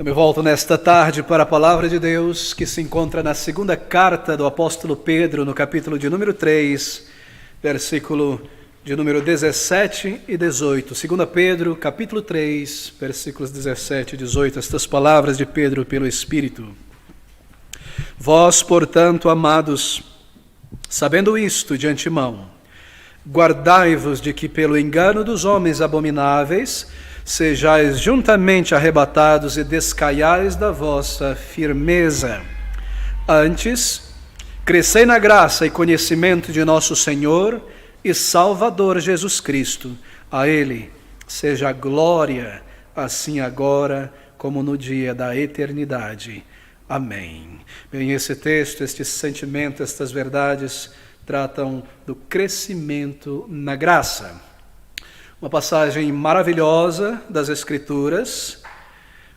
Eu me volto nesta tarde para a palavra de Deus que se encontra na segunda carta do apóstolo Pedro, no capítulo de número 3, versículo de número 17 e 18. 2 Pedro, capítulo 3, versículos 17 e 18, estas palavras de Pedro pelo Espírito. Vós, portanto, amados, sabendo isto de antemão, guardai-vos de que pelo engano dos homens abomináveis sejais juntamente arrebatados e descaiais da vossa firmeza. Antes, crescei na graça e conhecimento de nosso Senhor e Salvador Jesus Cristo. A Ele seja a glória, assim agora como no dia da eternidade. Amém. Bem, esse texto, este sentimento, estas verdades tratam do crescimento na graça. Uma passagem maravilhosa das Escrituras,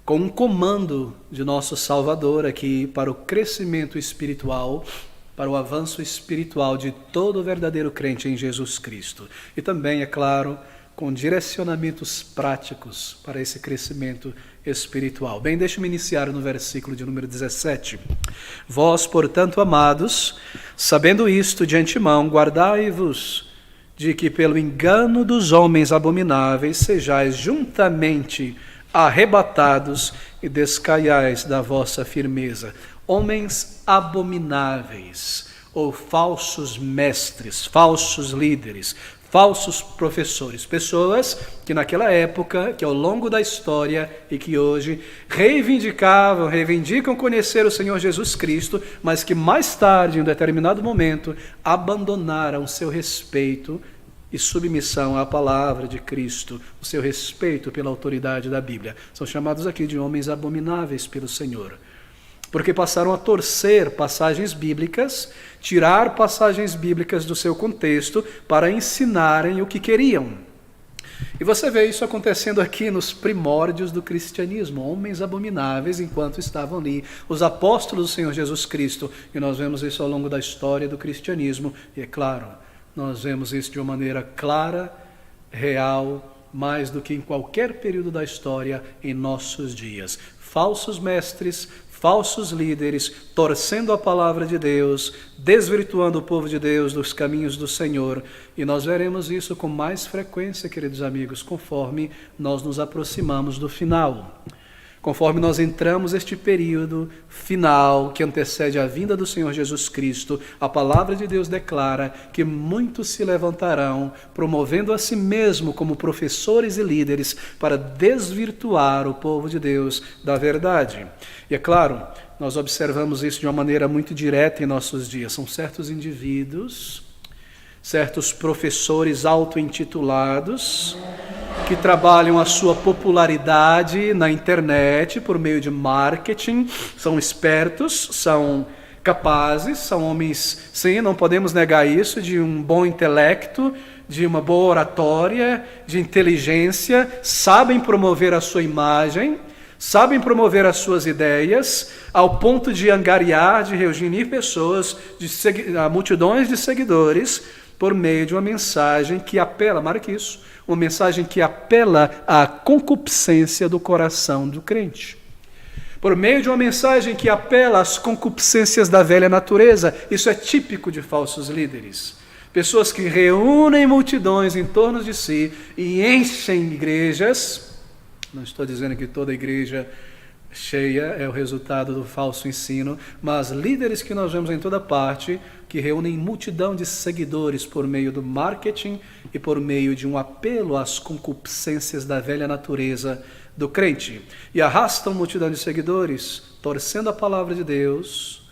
com um comando de nosso Salvador aqui para o crescimento espiritual, para o avanço espiritual de todo verdadeiro crente em Jesus Cristo. E também, é claro, com direcionamentos práticos para esse crescimento espiritual. Bem, deixe-me iniciar no versículo de número 17. Vós, portanto, amados, sabendo isto de antemão, guardai-vos de que pelo engano dos homens abomináveis sejais juntamente arrebatados e descaiais da vossa firmeza. Homens abomináveis, ou falsos mestres, falsos líderes, falsos professores, pessoas que naquela época, que ao longo da história e que hoje reivindicam conhecer o Senhor Jesus Cristo, mas que mais tarde, em um determinado momento, abandonaram seu respeito e submissão à palavra de Cristo, o seu respeito pela autoridade da Bíblia. São chamados aqui de homens abomináveis pelo Senhor, porque passaram a torcer passagens bíblicas, tirar passagens bíblicas do seu contexto para ensinarem o que queriam. E você vê isso acontecendo aqui nos primórdios do cristianismo, homens abomináveis enquanto estavam ali, os apóstolos do Senhor Jesus Cristo, e nós vemos isso ao longo da história do cristianismo, e é claro, nós vemos isso de uma maneira clara, real, mais do que em qualquer período da história em nossos dias. Falsos mestres, falsos líderes, torcendo a palavra de Deus, desvirtuando o povo de Deus dos caminhos do Senhor. E nós veremos isso com mais frequência, queridos amigos, conforme nós nos aproximamos do final. Conforme nós entramos neste período final que antecede a vinda do Senhor Jesus Cristo, a palavra de Deus declara que muitos se levantarão, promovendo a si mesmo como professores e líderes para desvirtuar o povo de Deus da verdade. E é claro, nós observamos isso de uma maneira muito direta em nossos dias. São certos indivíduos, certos professores auto-intitulados, que trabalham a sua popularidade na internet por meio de marketing, são espertos, são capazes, são homens, sim, não podemos negar isso, de um bom intelecto, de uma boa oratória, de inteligência, sabem promover a sua imagem, sabem promover as suas ideias, ao ponto de angariar, de reunir pessoas, multidões de seguidores, por meio de uma mensagem que apela, marque isso, uma mensagem que apela à concupiscência do coração do crente. Por meio de uma mensagem que apela às concupiscências da velha natureza. Isso é típico de falsos líderes. Pessoas que reúnem multidões em torno de si e enchem igrejas. Não estou dizendo que toda igreja cheia é o resultado do falso ensino, mas líderes que nós vemos em toda parte, que reúnem multidão de seguidores por meio do marketing e por meio de um apelo às concupiscências da velha natureza do crente. E arrastam multidão de seguidores, torcendo a palavra de Deus,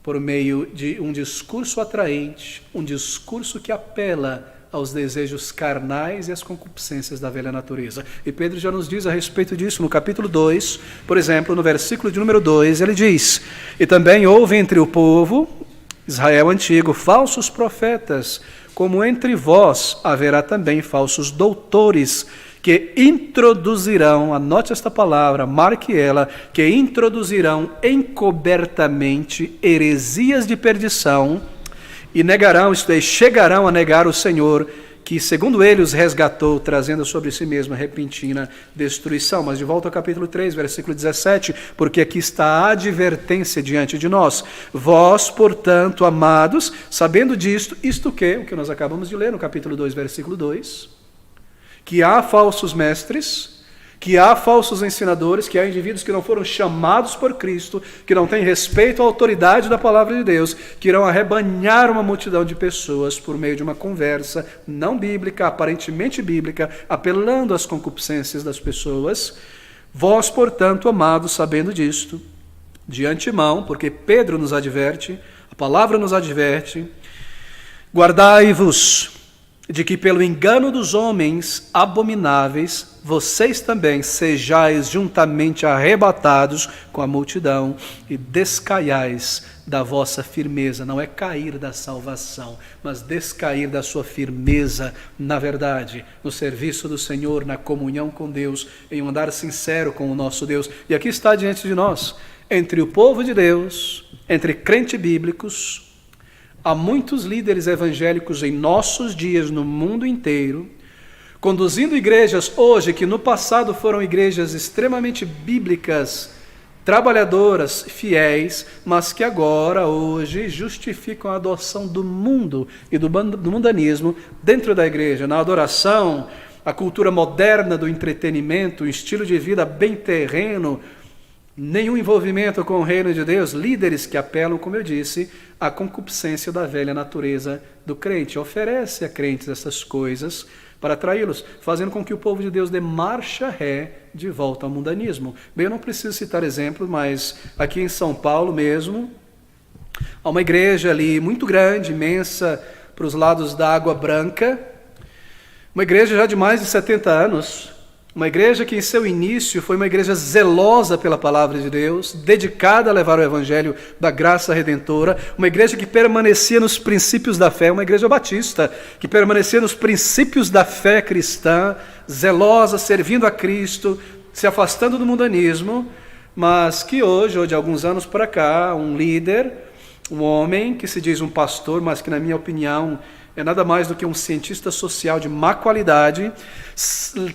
por meio de um discurso atraente, um discurso que apela aos desejos carnais e às concupiscências da velha natureza. E Pedro já nos diz a respeito disso no capítulo 2, por exemplo, no versículo de número 2, ele diz: E também houve entre o povo, Israel antigo, falsos profetas, como entre vós haverá também falsos doutores, que introduzirão, anote esta palavra, marque ela, que introduzirão encobertamente heresias de perdição, e negarão, isto é, chegarão a negar o Senhor, que, segundo ele, os resgatou, trazendo sobre si mesmo a repentina destruição. Mas de volta ao capítulo 3, versículo 17, porque aqui está a advertência diante de nós. Vós, portanto, amados, sabendo disto, isto o que nós acabamos de ler no capítulo 2, versículo 2, que há falsos mestres, que há falsos ensinadores, que há indivíduos que não foram chamados por Cristo, que não têm respeito à autoridade da palavra de Deus, que irão arrebanhar uma multidão de pessoas por meio de uma conversa não bíblica, aparentemente bíblica, apelando às concupiscências das pessoas. Vós, portanto, amados, sabendo disto, de antemão, porque Pedro nos adverte, a palavra nos adverte, guardai-vos de que pelo engano dos homens abomináveis, vocês também sejais juntamente arrebatados com a multidão e descaiais da vossa firmeza. Não é cair da salvação, mas descair da sua firmeza na verdade, no serviço do Senhor, na comunhão com Deus, em um andar sincero com o nosso Deus. E aqui está diante de nós, entre o povo de Deus, entre crentes bíblicos, há muitos líderes evangélicos em nossos dias no mundo inteiro, conduzindo igrejas hoje que no passado foram igrejas extremamente bíblicas, trabalhadoras, fiéis, mas que agora, hoje, justificam a adoção do mundo e do mundanismo dentro da igreja, na adoração, a cultura moderna do entretenimento, o estilo de vida bem terreno, nenhum envolvimento com o reino de Deus, líderes que apelam, como eu disse, à concupiscência da velha natureza do crente. Oferece a crentes essas coisas para atraí-los, fazendo com que o povo de Deus dê marcha ré de volta ao mundanismo. Bem, eu não preciso citar exemplos, mas aqui em São Paulo mesmo, há uma igreja ali muito grande, imensa, para os lados da Água Branca, uma igreja já de mais de 70 anos, uma igreja que em seu início foi uma igreja zelosa pela palavra de Deus, dedicada a levar o evangelho da graça redentora, uma igreja que permanecia nos princípios da fé, uma igreja batista, que permanecia nos princípios da fé cristã, zelosa, servindo a Cristo, se afastando do mundanismo, mas que hoje, ou de alguns anos para cá, um líder, um homem que se diz um pastor, mas que na minha opinião é nada mais do que um cientista social de má qualidade,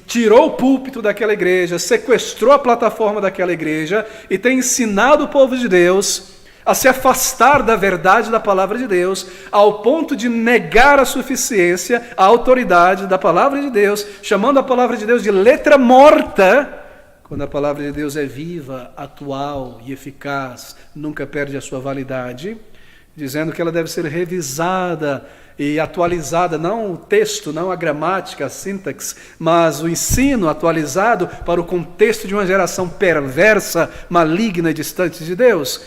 tirou o púlpito daquela igreja, sequestrou a plataforma daquela igreja e tem ensinado o povo de Deus a se afastar da verdade da palavra de Deus, ao ponto de negar a suficiência, a autoridade da palavra de Deus, chamando a palavra de Deus de letra morta, quando a palavra de Deus é viva, atual e eficaz, nunca perde a sua validade, dizendo que ela deve ser revisada e atualizada, não o texto, não a gramática, a sintaxe, mas o ensino atualizado para o contexto de uma geração perversa, maligna e distante de Deus.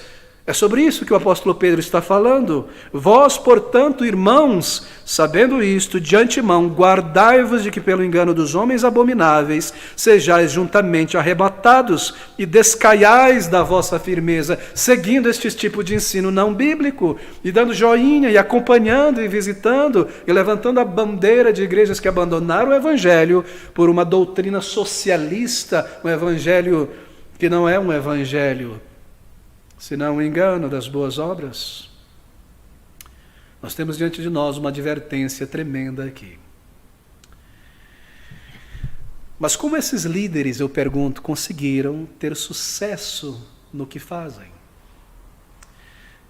É sobre isso que o apóstolo Pedro está falando. Vós, portanto, irmãos, sabendo isto, de antemão, guardai-vos de que pelo engano dos homens abomináveis sejais juntamente arrebatados e descaiais da vossa firmeza, seguindo este tipo de ensino não bíblico, e dando joinha, e acompanhando, e visitando, e levantando a bandeira de igrejas que abandonaram o evangelho por uma doutrina socialista, um evangelho que não é um evangelho, senão um engano das boas obras. Nós temos diante de nós uma advertência tremenda aqui. Mas como esses líderes, eu pergunto, conseguiram ter sucesso no que fazem?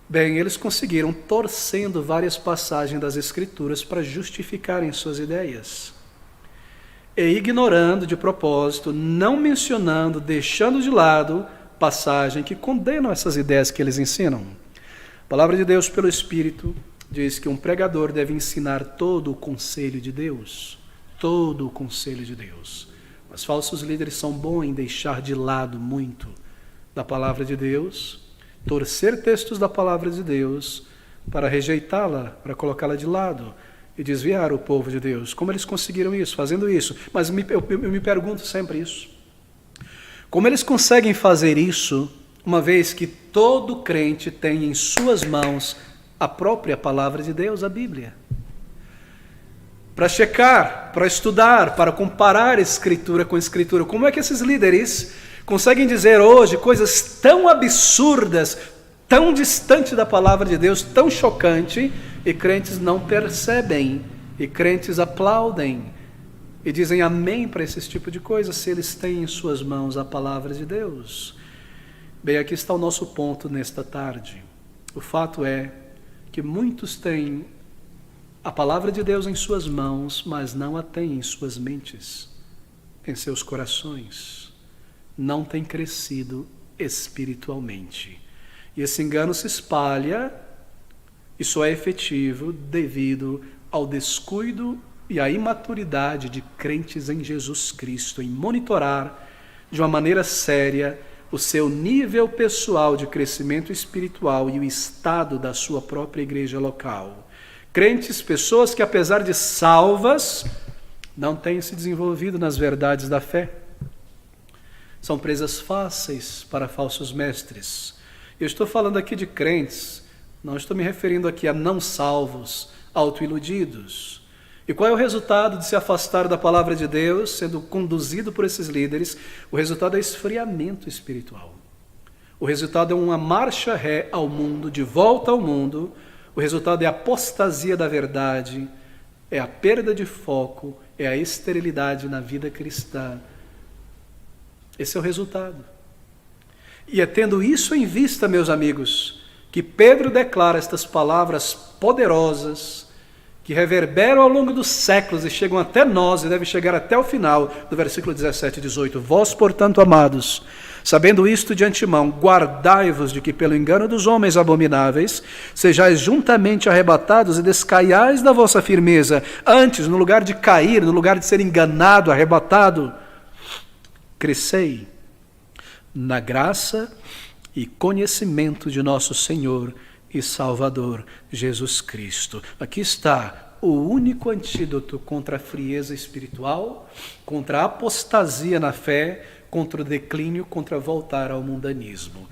Bem, eles conseguiram torcendo várias passagens das Escrituras para justificarem suas ideias. E ignorando de propósito, não mencionando, deixando de lado passagem que condenam essas ideias que eles ensinam. A palavra de Deus pelo Espírito diz que um pregador deve ensinar todo o conselho de Deus, todo o conselho de Deus. Mas falsos líderes são bons em deixar de lado muito da palavra de Deus, torcer textos da palavra de Deus para rejeitá-la, para colocá-la de lado e desviar o povo de Deus. Como eles conseguiram isso? Fazendo isso. Mas eu me pergunto sempre isso. Como eles conseguem fazer isso, uma vez que todo crente tem em suas mãos a própria palavra de Deus, a Bíblia? Para checar, para estudar, para comparar Escritura com Escritura. Como é que esses líderes conseguem dizer hoje coisas tão absurdas, tão distantes da palavra de Deus, tão chocante, e crentes não percebem E crentes aplaudem e dizem amém para esse tipo de coisa se eles têm em suas mãos a palavra de Deus. Bem, aqui está o nosso ponto nesta tarde. O fato é que muitos têm a palavra de Deus em suas mãos, mas não a têm em suas mentes, em seus corações. Não têm crescido espiritualmente. E esse engano se espalha e só é efetivo devido ao descuido e à imaturidade de crentes em Jesus Cristo, em monitorar de uma maneira séria o seu nível pessoal de crescimento espiritual e o estado da sua própria igreja local. Crentes, pessoas que apesar de salvas, não têm se desenvolvido nas verdades da fé. São presas fáceis para falsos mestres. Eu estou falando aqui de crentes, não estou me referindo aqui a não salvos, autoiludidos. E qual é o resultado de se afastar da palavra de Deus, sendo conduzido por esses líderes? O resultado é esfriamento espiritual. O resultado é uma marcha ré ao mundo, de volta ao mundo. O resultado é a apostasia da verdade, é a perda de foco, é a esterilidade na vida cristã. Esse é o resultado. E é tendo isso em vista, meus amigos, que Pedro declara estas palavras poderosas, que reverberam ao longo dos séculos e chegam até nós e devem chegar até o final do versículo 17 e 18. Vós, portanto, amados, sabendo isto de antemão, guardai-vos de que pelo engano dos homens abomináveis sejais juntamente arrebatados e descaiais da vossa firmeza. Antes, no lugar de cair, no lugar de ser enganado, arrebatado, crescei na graça e conhecimento de nosso Senhor e Salvador Jesus Cristo. Aqui está o único antídoto contra a frieza espiritual, contra a apostasia na fé, contra o declínio, contra voltar ao mundanismo.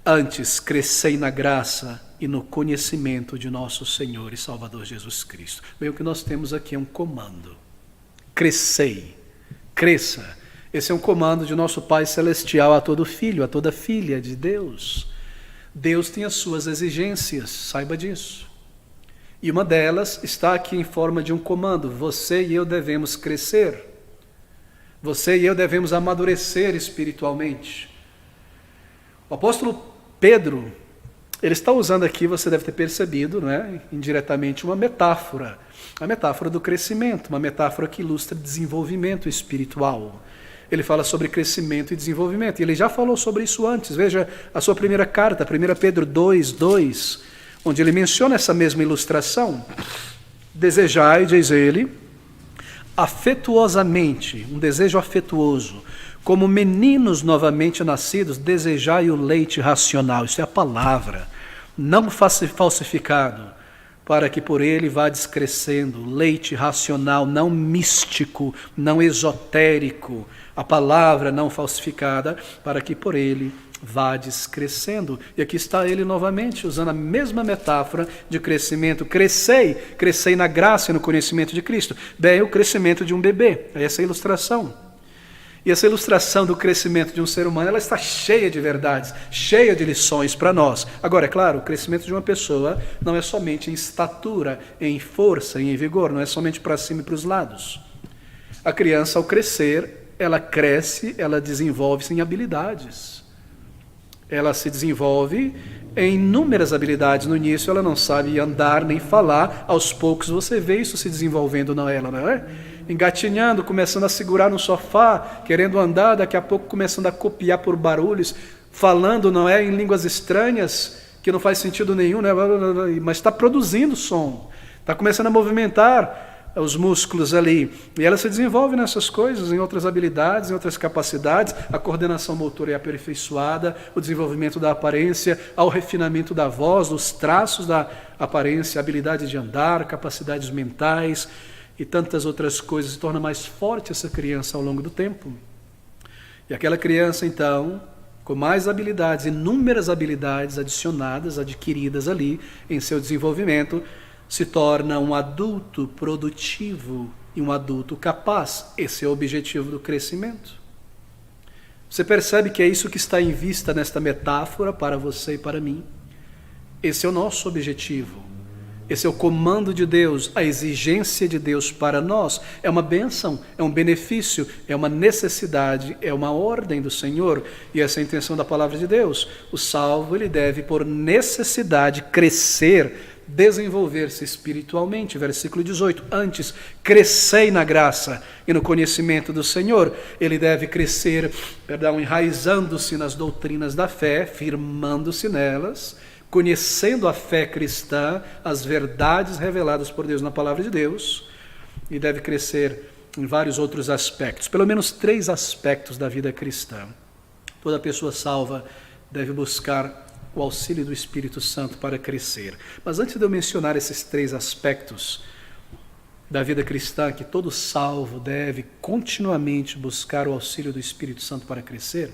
Antes, crescei na graça e no conhecimento de nosso Senhor e Salvador Jesus Cristo. Bem, o que nós temos aqui é um comando. Crescei, cresça. Esse é um comando de nosso Pai Celestial a todo filho, a toda filha de Deus. Deus tem as suas exigências, saiba disso. E uma delas está aqui em forma de um comando. Você e eu devemos crescer. Você e eu devemos amadurecer espiritualmente. O apóstolo Pedro, ele está usando aqui, você deve ter percebido, não é? Indiretamente, uma metáfora. A metáfora do crescimento, uma metáfora que ilustra desenvolvimento espiritual. Ele fala sobre crescimento e desenvolvimento. E ele já falou sobre isso antes. Veja a sua primeira carta, 1 Pedro 2:2, onde ele menciona essa mesma ilustração. Desejai, diz ele, afetuosamente, um desejo afetuoso, como meninos novamente nascidos, desejai o leite racional. Isso é a palavra, não falsificado, para que por ele vá descrescendo, leite racional, não místico, não esotérico, a palavra não falsificada, para que por ele vá descrescendo. E aqui está ele novamente, usando a mesma metáfora de crescimento. Crescei na graça e no conhecimento de Cristo. Bem, o crescimento de um bebê, é essa a ilustração. E essa ilustração do crescimento de um ser humano, ela está cheia de verdades, cheia de lições para nós. Agora, é claro, o crescimento de uma pessoa não é somente em estatura, em força, em vigor, não é somente para cima e para os lados. A criança, ao crescer, ela cresce, ela desenvolve-se em habilidades. Ela se desenvolve em inúmeras habilidades. No início ela não sabe andar nem falar, aos poucos você vê isso se desenvolvendo nela, não é? Engatinhando, começando a segurar no sofá, querendo andar, daqui a pouco começando a copiar por barulhos, falando, não é, em línguas estranhas, que não faz sentido nenhum, né? Mas está produzindo som, está começando a movimentar os músculos ali, e ela se desenvolve nessas coisas, em outras habilidades, em outras capacidades. A coordenação motora é aperfeiçoada, o desenvolvimento da aparência, ao refinamento da voz, dos traços da aparência, habilidade de andar, capacidades mentais e tantas outras coisas. Se torna mais forte essa criança ao longo do tempo. E aquela criança, então, com mais habilidades, inúmeras habilidades adicionadas, adquiridas ali em seu desenvolvimento, se torna um adulto produtivo e um adulto capaz. Esse é o objetivo do crescimento. Você percebe que é isso que está em vista nesta metáfora para você e para mim? Esse é o nosso objetivo. Esse é o comando de Deus, a exigência de Deus para nós. É uma bênção, é um benefício, é uma necessidade, é uma ordem do Senhor. E essa é a intenção da palavra de Deus. O salvo, ele deve, por necessidade, crescer, desenvolver-se espiritualmente. Versículo 18. Antes, crescei na graça e no conhecimento do Senhor. Ele deve crescer, enraizando-se nas doutrinas da fé, firmando-se nelas, conhecendo a fé cristã, as verdades reveladas por Deus na palavra de Deus, e deve crescer em vários outros aspectos, pelo menos 3 aspectos da vida cristã. Toda pessoa salva deve buscar o auxílio do Espírito Santo para crescer. Mas antes de eu mencionar esses 3 aspectos da vida cristã, que todo salvo deve continuamente buscar o auxílio do Espírito Santo para crescer,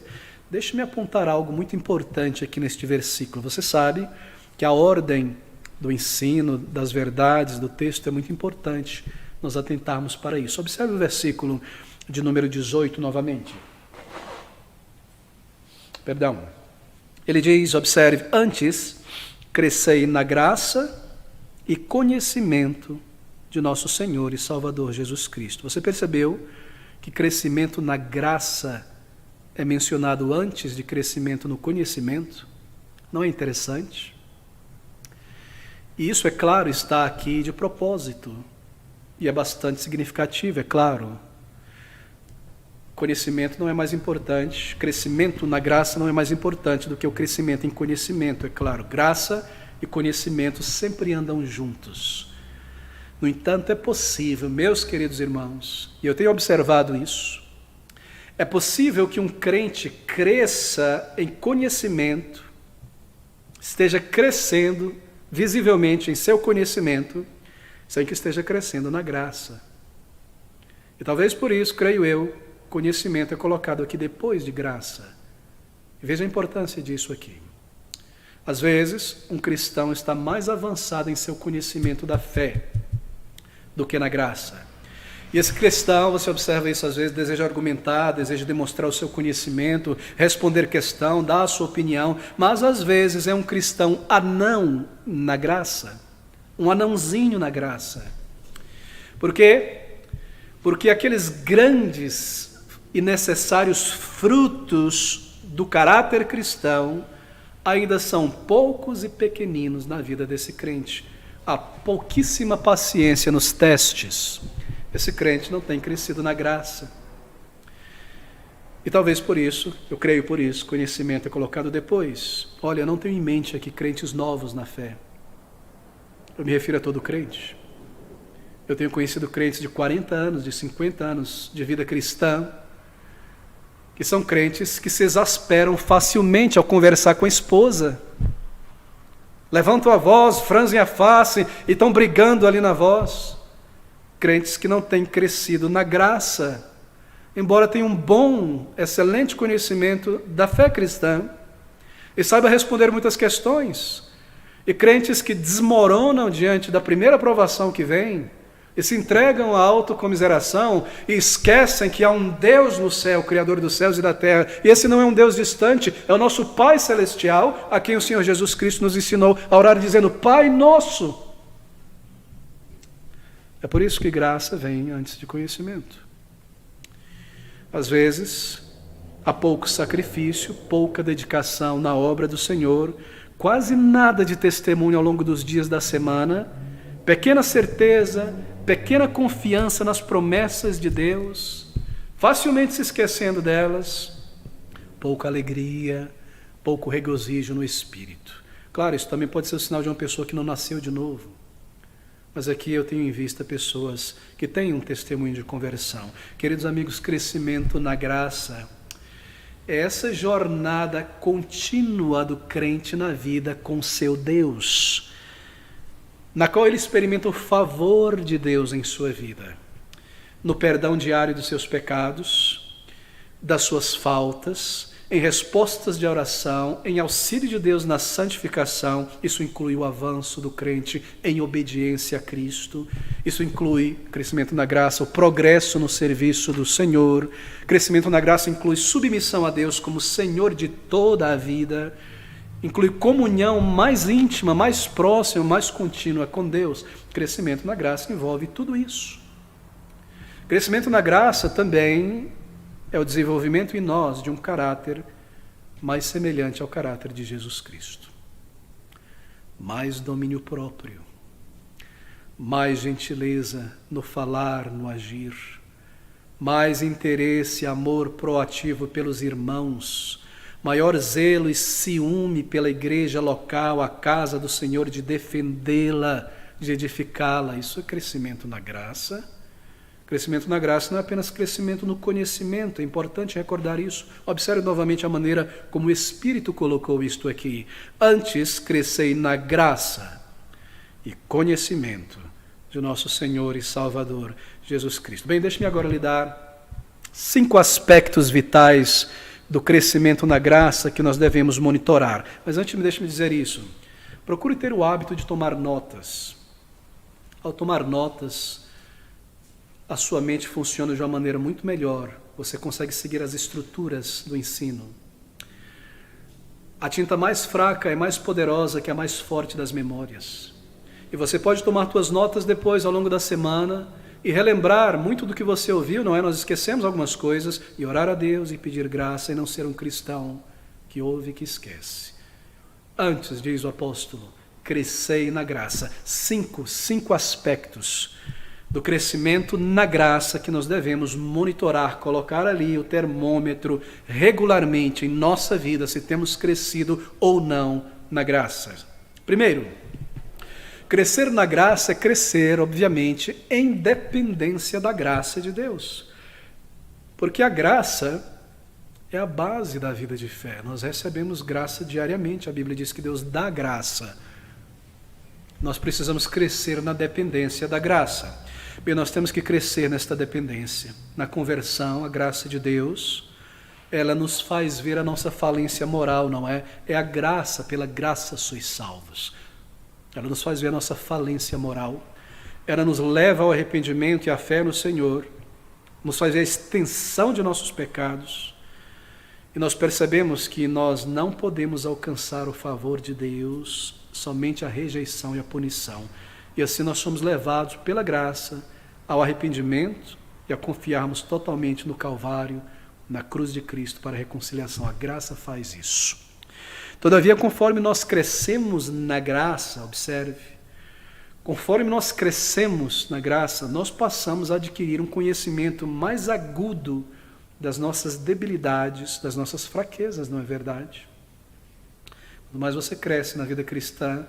deixe-me apontar algo muito importante aqui neste versículo. Você sabe que a ordem do ensino, das verdades, do texto é muito importante nós atentarmos para isso. Observe o versículo de número 18 novamente. Ele diz, observe, antes crescei na graça e conhecimento de nosso Senhor e Salvador Jesus Cristo. Você percebeu que crescimento na graça é mencionado antes de crescimento no conhecimento? Não é interessante? E isso, é claro, está aqui de propósito. E é bastante significativo, é claro. Conhecimento não é mais importante, crescimento na graça não é mais importante do que o crescimento em conhecimento, é claro. Graça e conhecimento sempre andam juntos. No entanto, é possível, meus queridos irmãos, e eu tenho observado isso, é possível que um crente cresça em conhecimento, esteja crescendo visivelmente em seu conhecimento, sem que esteja crescendo na graça. E talvez por isso, creio eu, conhecimento é colocado aqui depois de graça. E veja a importância disso aqui. Às vezes, um cristão está mais avançado em seu conhecimento da fé do que na graça. E esse cristão, você observa isso às vezes, deseja argumentar, deseja demonstrar o seu conhecimento, responder questão, dar a sua opinião, mas às vezes é um cristão anão na graça, um anãozinho na graça. Por quê? Porque aqueles grandes e necessários frutos do caráter cristão ainda são poucos e pequeninos na vida desse crente. Há pouquíssima paciência nos testes. Esse crente não tem crescido na graça. E talvez por isso, eu creio por isso, conhecimento é colocado depois. Olha, eu não tenho em mente aqui crentes novos na fé. Eu me refiro a todo crente. Eu tenho conhecido crentes de 40 anos, de 50 anos de vida cristã, que são crentes que se exasperam facilmente ao conversar com a esposa. Levantam a voz, franzem a face e estão brigando ali na voz. Crentes que não têm crescido na graça, embora tenham um bom, excelente conhecimento da fé cristã e saiba responder muitas questões. E crentes que desmoronam diante da primeira provação que vem e se entregam à autocomiseração e esquecem que há um Deus no céu, Criador dos céus e da terra. E esse não é um Deus distante, é o nosso Pai Celestial, a quem o Senhor Jesus Cristo nos ensinou a orar dizendo, Pai Nosso. É por isso que graça vem antes de conhecimento. Às vezes, há pouco sacrifício, pouca dedicação na obra do Senhor, quase nada de testemunho ao longo dos dias da semana, pequena certeza, pequena confiança nas promessas de Deus, facilmente se esquecendo delas, pouca alegria, pouco regozijo no espírito. Claro, isso também pode ser o sinal de uma pessoa que não nasceu de novo. Mas aqui eu tenho em vista pessoas que têm um testemunho de conversão. Queridos amigos, crescimento na graça é essa jornada contínua do crente na vida com seu Deus, na qual ele experimenta o favor de Deus em sua vida, no perdão diário dos seus pecados, das suas faltas, em respostas de oração, em auxílio de Deus na santificação. Isso inclui o avanço do crente em obediência a Cristo. Isso inclui crescimento na graça, o progresso no serviço do Senhor. Crescimento na graça inclui submissão a Deus como Senhor de toda a vida. inclui comunhão mais íntima, mais próxima, mais contínua com Deus. Crescimento na graça envolve tudo isso. Crescimento na graça também é o desenvolvimento em nós de um caráter mais semelhante ao caráter de Jesus Cristo. Mais domínio próprio, mais gentileza no falar, no agir, mais interesse e amor proativo pelos irmãos, maior zelo e ciúme pela igreja local, a casa do Senhor, de defendê-la, de edificá-la. Isso é crescimento na graça. Crescimento na graça não é apenas crescimento no conhecimento, é importante recordar isso. Observe novamente a maneira como o Espírito colocou isto aqui. Antes, crescei na graça e conhecimento de nosso Senhor e Salvador Jesus Cristo. Bem, deixe-me agora lhe dar 5 aspectos vitais do crescimento na graça que nós devemos monitorar. Mas antes, deixe-me dizer isso. Procure ter o hábito de tomar notas. Ao tomar notas, a sua mente funciona de uma maneira muito melhor. Você consegue seguir as estruturas do ensino. A tinta mais fraca é mais poderosa que a mais forte das memórias. E você pode tomar suas notas depois, ao longo da semana, e relembrar muito do que você ouviu, não é? Nós esquecemos algumas coisas, e orar a Deus e pedir graça, e não ser um cristão que ouve e que esquece. Antes, diz o apóstolo, crescei na graça. 5 aspectos do crescimento na graça que nós devemos monitorar, colocar ali o termômetro regularmente em nossa vida, se temos crescido ou não na graça. Primeiro, crescer na graça é crescer, obviamente, em dependência da graça de Deus. Porque a graça é a base da vida de fé. Nós recebemos graça diariamente. A Bíblia diz que Deus dá graça. Nós precisamos crescer na dependência da graça. Bem, nós temos que crescer nesta dependência. Na conversão, a graça de Deus, ela nos faz ver a nossa falência moral, não é? É a graça, pela graça sois salvos. Ela nos faz ver a nossa falência moral. Ela nos leva ao arrependimento e à fé no Senhor. Nos faz ver a extensão de nossos pecados. E nós percebemos que nós não podemos alcançar o favor de Deus, somente a rejeição e a punição. E assim nós somos levados pela graça ao arrependimento e a confiarmos totalmente no Calvário, na cruz de Cristo para a reconciliação. A graça faz isso. Todavia, conforme nós crescemos na graça, observe, conforme nós crescemos na graça, nós passamos a adquirir um conhecimento mais agudo das nossas debilidades, das nossas fraquezas, não é verdade? Quanto mais você cresce na vida cristã,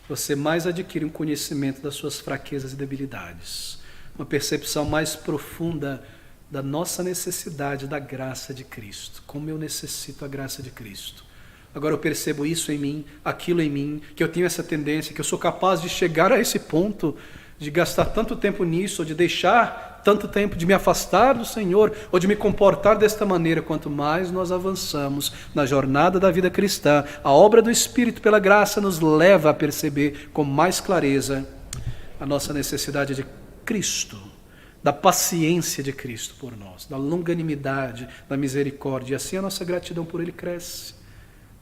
você mais adquire um conhecimento das suas fraquezas e debilidades, uma percepção mais profunda da nossa necessidade da graça de Cristo. Como eu necessito a graça de Cristo. Agora eu percebo isso em mim, aquilo em mim, que eu tenho essa tendência, que eu sou capaz de chegar a esse ponto, de gastar tanto tempo nisso, ou de deixar tanto tempo, de me afastar do Senhor, ou de me comportar desta maneira. Quanto mais nós avançamos na jornada da vida cristã, a obra do Espírito pela graça nos leva a perceber com mais clareza a nossa necessidade de Cristo, da paciência de Cristo por nós, da longanimidade, da misericórdia. E assim a nossa gratidão por Ele cresce,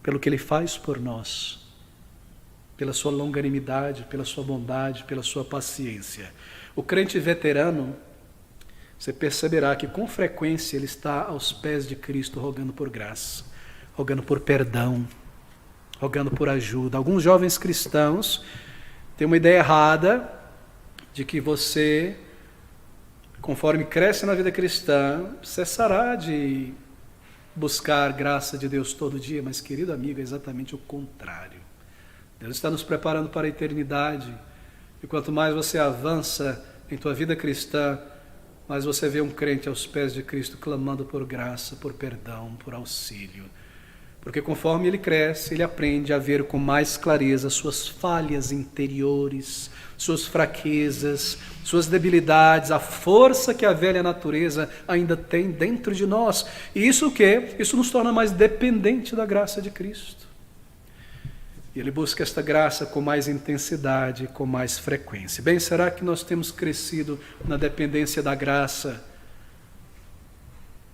pelo que Ele faz por nós, pela sua longanimidade, pela sua bondade, pela sua paciência. O crente veterano, você perceberá que com frequência ele está aos pés de Cristo rogando por graça, rogando por perdão, rogando por ajuda. Alguns jovens cristãos têm uma ideia errada de que você, conforme cresce na vida cristã, cessará de buscar graça de Deus todo dia. Mas, querido amigo, é exatamente o contrário. Deus está nos preparando para a eternidade. E quanto mais você avança em tua vida cristã, mais você vê um crente aos pés de Cristo clamando por graça, por perdão, por auxílio. Porque conforme ele cresce, ele aprende a ver com mais clareza suas falhas interiores, suas fraquezas, suas debilidades, a força que a velha natureza ainda tem dentro de nós. E isso o quê? Isso nos torna mais dependente da graça de Cristo. E ele busca esta graça com mais intensidade, com mais frequência. Bem, será que nós temos crescido na dependência da graça,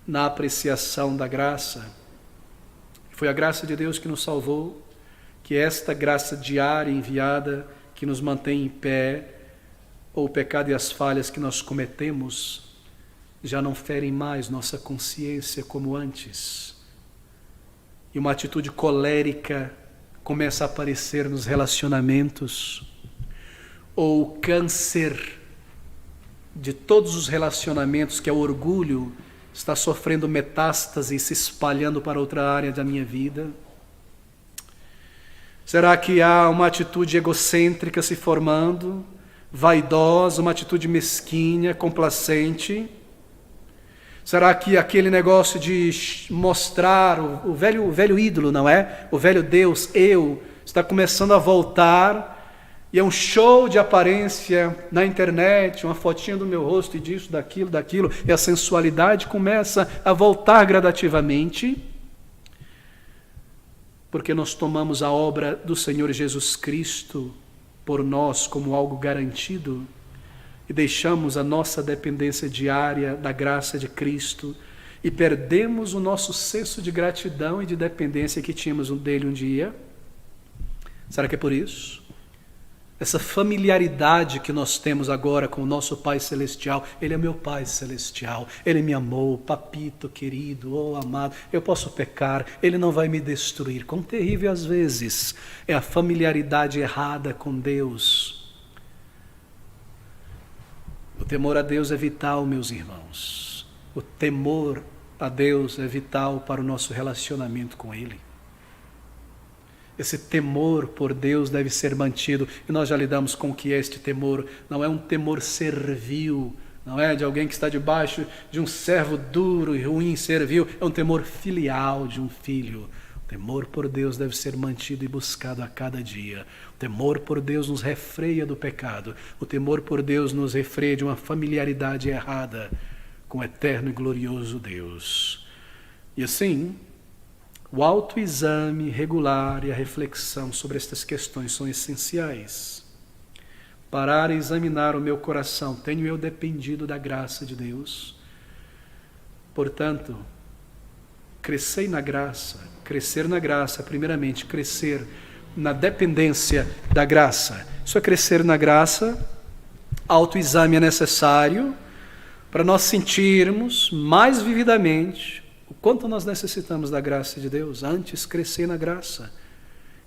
na apreciação da graça? Foi a graça de Deus que nos salvou, que esta graça diária enviada, que nos mantém em pé, ou o pecado e as falhas que nós cometemos, já não ferem mais nossa consciência como antes. E uma atitude colérica começa a aparecer nos relacionamentos, ou o câncer de todos os relacionamentos, que é o orgulho, está sofrendo metástase e se espalhando para outra área da minha vida. Será que há uma atitude egocêntrica se formando, vaidosa, uma atitude mesquinha, complacente? Será que aquele negócio de mostrar o velho ídolo, não é? O velho Deus, eu, está começando a voltar, e é um show de aparência na internet, uma fotinha do meu rosto e disso, daquilo, e a sensualidade começa a voltar gradativamente, porque nós tomamos a obra do Senhor Jesus Cristo por nós como algo garantido, e deixamos a nossa dependência diária da graça de Cristo e perdemos o nosso senso de gratidão e de dependência que tínhamos dele um dia. Será que é por isso? Essa familiaridade que nós temos agora com o nosso Pai Celestial. Ele é meu Pai Celestial, Ele me amou, papito querido, oh amado, eu posso pecar, Ele não vai me destruir. Quão terrível às vezes é a familiaridade errada com Deus. O temor a Deus é vital, meus irmãos. O temor a Deus é vital para o nosso relacionamento com Ele. Esse temor por Deus deve ser mantido, e nós já lidamos com o que é este temor. Não é um temor servil, não é de alguém que está debaixo de um servo duro e ruim, servil. É um temor filial de um filho. O temor por Deus deve ser mantido e buscado a cada dia. O temor por Deus nos refreia do pecado. O temor por Deus nos refreia de uma familiaridade errada com o eterno e glorioso Deus. E assim, o autoexame regular e a reflexão sobre estas questões são essenciais. Parar e examinar o meu coração. Tenho eu dependido da graça de Deus? Portanto, crescer na graça, primeiramente, crescer na dependência da graça. Isso é crescer na graça. Autoexame é necessário para nós sentirmos mais vividamente o quanto nós necessitamos da graça de Deus. Antes, crescer na graça.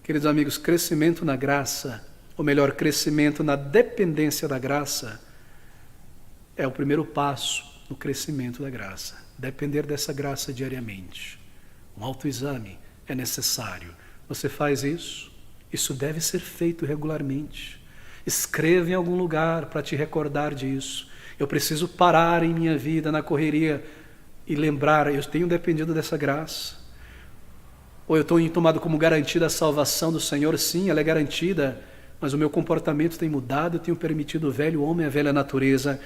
Queridos amigos, crescimento na graça, ou melhor, crescimento na dependência da graça, é o primeiro passo no crescimento da graça. Depender dessa graça diariamente. Um autoexame é necessário. Você faz isso? Isso deve ser feito regularmente. Escreva em algum lugar para te recordar disso. Eu preciso parar em minha vida, na correria, e lembrar, eu tenho dependido dessa graça. Ou eu estou tomado como garantida a salvação do Senhor? Sim, ela é garantida, mas o meu comportamento tem mudado, eu tenho permitido o velho homem, a velha natureza.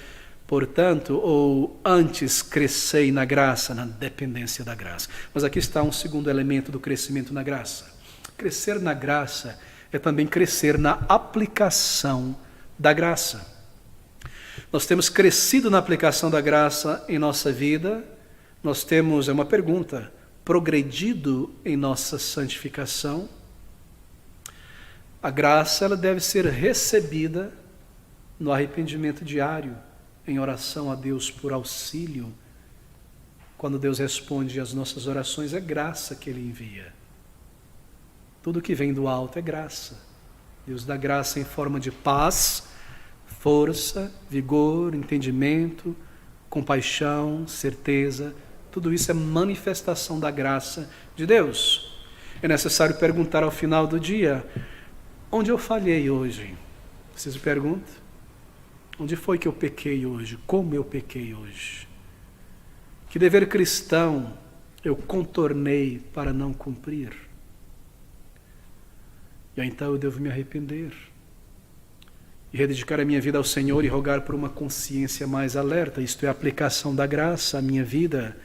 Portanto, ou antes crescei na graça, na dependência da graça. Mas aqui está um segundo elemento do crescimento na graça. Crescer na graça é também crescer na aplicação da graça. Nós temos crescido na aplicação da graça em nossa vida. Nós temos, é uma pergunta, progredido em nossa santificação. A graça, ela deve ser recebida no arrependimento diário, em oração a Deus por auxílio. Quando Deus responde às nossas orações, é graça que Ele envia. Tudo que vem do alto é graça. Deus dá graça em forma de paz, força, vigor, entendimento, compaixão, certeza. Tudo isso é manifestação da graça de Deus. É necessário perguntar ao final do dia: onde eu falhei hoje? Vocês me perguntam? Onde foi que eu pequei hoje? Como eu pequei hoje? Que dever cristão eu contornei para não cumprir? E então eu devo me arrepender e rededicar a minha vida ao Senhor e rogar por uma consciência mais alerta. Isto é a aplicação da graça à minha vida.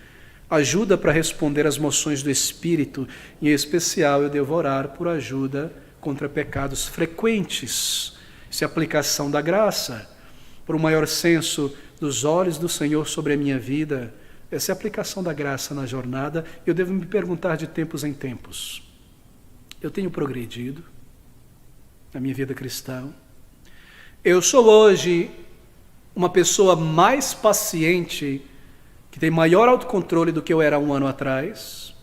Ajuda para responder às moções do Espírito. Em especial eu devo orar por ajuda contra pecados frequentes. Isso é a aplicação da graça. Por um maior senso dos olhos do Senhor sobre a minha vida. Essa é a aplicação da graça na jornada. Eu devo me perguntar de tempos em tempos: eu tenho progredido na minha vida cristã. Eu sou hoje uma pessoa mais paciente, que tem maior autocontrole do que eu era um ano atrás.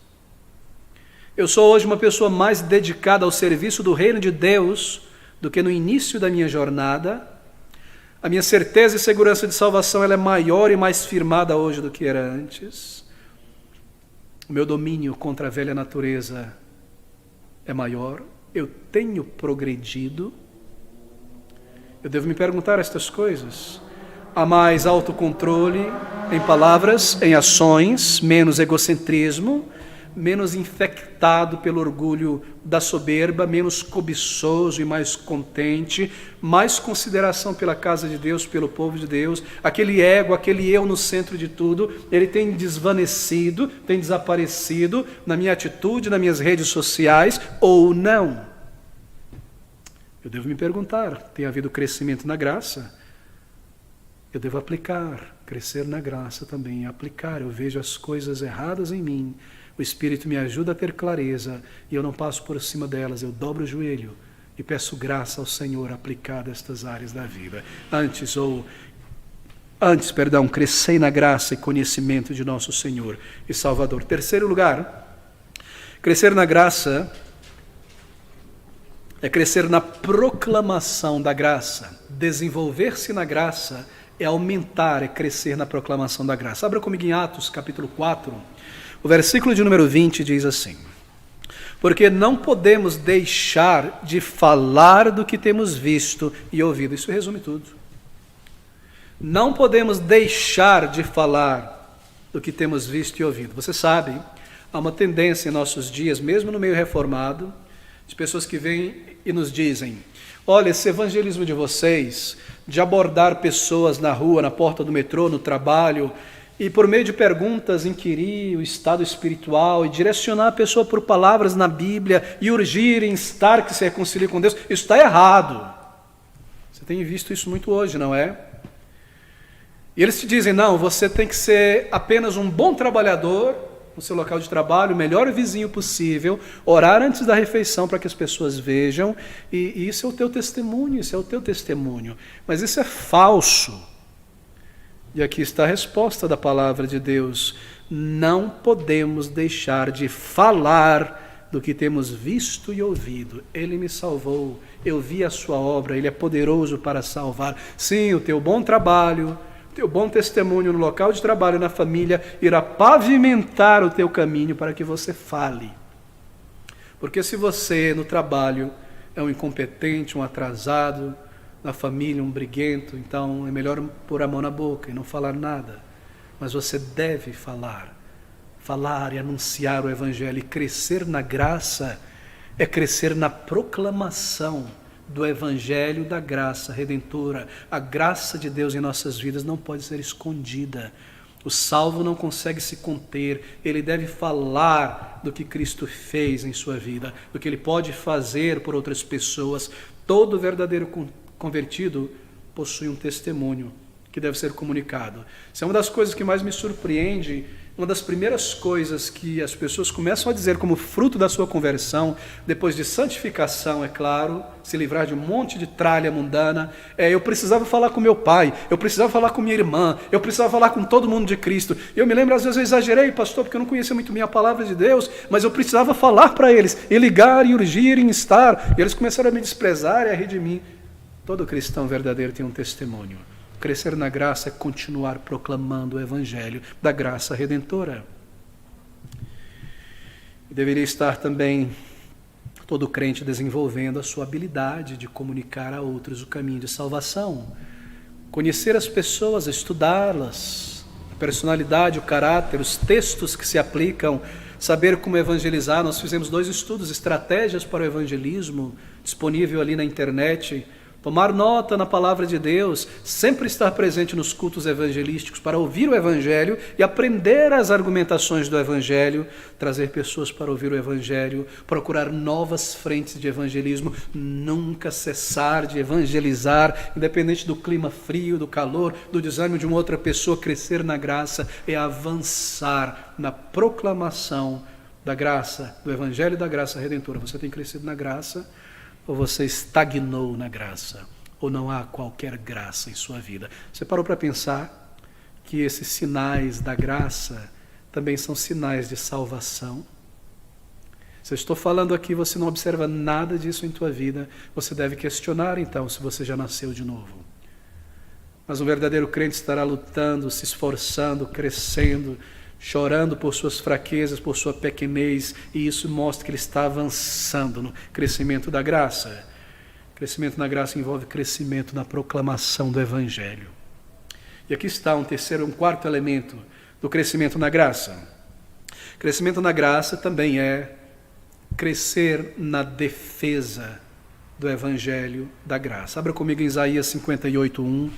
Eu sou hoje uma pessoa mais dedicada ao serviço do reino de Deus do que no início da minha jornada. A minha certeza e segurança de salvação ela é maior e mais firmada hoje do que era antes. O meu domínio contra a velha natureza é maior. Eu tenho progredido. Eu devo me perguntar estas coisas. Há mais autocontrole em palavras, em ações, menos egocentrismo, menos infectado pelo orgulho da soberba, menos cobiçoso e mais contente, mais consideração pela casa de Deus, pelo povo de Deus. Aquele ego, aquele eu no centro de tudo, ele tem desvanecido, tem desaparecido na minha atitude, nas minhas redes sociais, ou não? Eu devo me perguntar, tem havido crescimento na graça? Eu devo aplicar, crescer na graça também, aplicar. Eu vejo as coisas erradas em mim, o Espírito me ajuda a ter clareza e eu não passo por cima delas, eu dobro o joelho e peço graça ao Senhor a aplicar estas áreas da vida. Antes, crescei na graça e conhecimento de nosso Senhor e Salvador. Terceiro lugar, crescer na graça é crescer na proclamação da graça. Desenvolver-se na graça é aumentar, é crescer na proclamação da graça. Abra comigo em Atos, capítulo 4, o versículo de número 20 diz assim: porque não podemos deixar de falar do que temos visto e ouvido. Isso resume tudo. Não podemos deixar de falar do que temos visto e ouvido. Você sabe, há uma tendência em nossos dias, mesmo no meio reformado, de pessoas que vêm e nos dizem: olha, esse evangelismo de vocês, de abordar pessoas na rua, na porta do metrô, no trabalho, e por meio de perguntas inquirir o estado espiritual e direcionar a pessoa por palavras na Bíblia e urgir em estar que se reconcilie com Deus, isso está errado. Você tem visto isso muito hoje, não é? E eles te dizem: não, você tem que ser apenas um bom trabalhador no seu local de trabalho, o melhor vizinho possível, orar antes da refeição para que as pessoas vejam, e isso é o teu testemunho, isso é o teu testemunho. Mas isso é falso. E aqui está a resposta da palavra de Deus: não podemos deixar de falar do que temos visto e ouvido. Ele me salvou, eu vi a sua obra, Ele é poderoso para salvar. Sim, o teu bom trabalho, teu bom testemunho no local de trabalho, na família, irá pavimentar o teu caminho para que você fale. Porque se você no trabalho é um incompetente, um atrasado, na família um briguento, então é melhor pôr a mão na boca e não falar nada. Mas você deve falar e anunciar o Evangelho. E crescer na graça é crescer na proclamação do Evangelho da graça redentora. A graça de Deus em nossas vidas não pode ser escondida. O salvo não consegue se conter, ele deve falar do que Cristo fez em sua vida, do que ele pode fazer por outras pessoas. Todo verdadeiro convertido possui um testemunho que deve ser comunicado. Isso é uma das coisas que mais me surpreende. Uma das primeiras coisas que as pessoas começam a dizer como fruto da sua conversão, depois de santificação, é claro, se livrar de um monte de tralha mundana, eu precisava falar com meu pai, eu precisava falar com minha irmã, eu precisava falar com todo mundo de Cristo. Eu me lembro, às vezes eu exagerei, pastor, porque eu não conhecia muito bem a palavra de Deus, mas eu precisava falar para eles, e ligar, e urgir, e estar, e eles começaram a me desprezar e a rir de mim. Todo cristão verdadeiro tem um testemunho. Crescer na graça é continuar proclamando o Evangelho da graça redentora. Deveria estar também todo crente desenvolvendo a sua habilidade de comunicar a outros o caminho de salvação. Conhecer as pessoas, estudá-las, a personalidade, o caráter, os textos que se aplicam, saber como evangelizar. Nós fizemos 2 estudos, estratégias para o evangelismo, disponível ali na internet. Tomar nota na palavra de Deus, sempre estar presente nos cultos evangelísticos para ouvir o Evangelho e aprender as argumentações do Evangelho, trazer pessoas para ouvir o Evangelho, procurar novas frentes de evangelismo, nunca cessar de evangelizar, independente do clima frio, do calor, do desânimo de uma outra pessoa. Crescer na graça é avançar na proclamação da graça, do Evangelho da graça redentora? Você tem crescido na graça ou você estagnou na graça? Ou não há qualquer graça em sua vida? Você parou para pensar que esses sinais da graça também são sinais de salvação? Se eu estou falando aqui, você não observa nada disso em tua vida, você deve questionar então se você já nasceu de novo. Mas um verdadeiro crente estará lutando, se esforçando, crescendo, chorando por suas fraquezas, por sua pequenez, e isso mostra que ele está avançando no crescimento da graça. Crescimento na graça envolve crescimento na proclamação do Evangelho. E aqui está um quarto elemento do crescimento na graça. Crescimento na graça também é crescer na defesa do Evangelho da graça. Abra comigo em Isaías 58:1.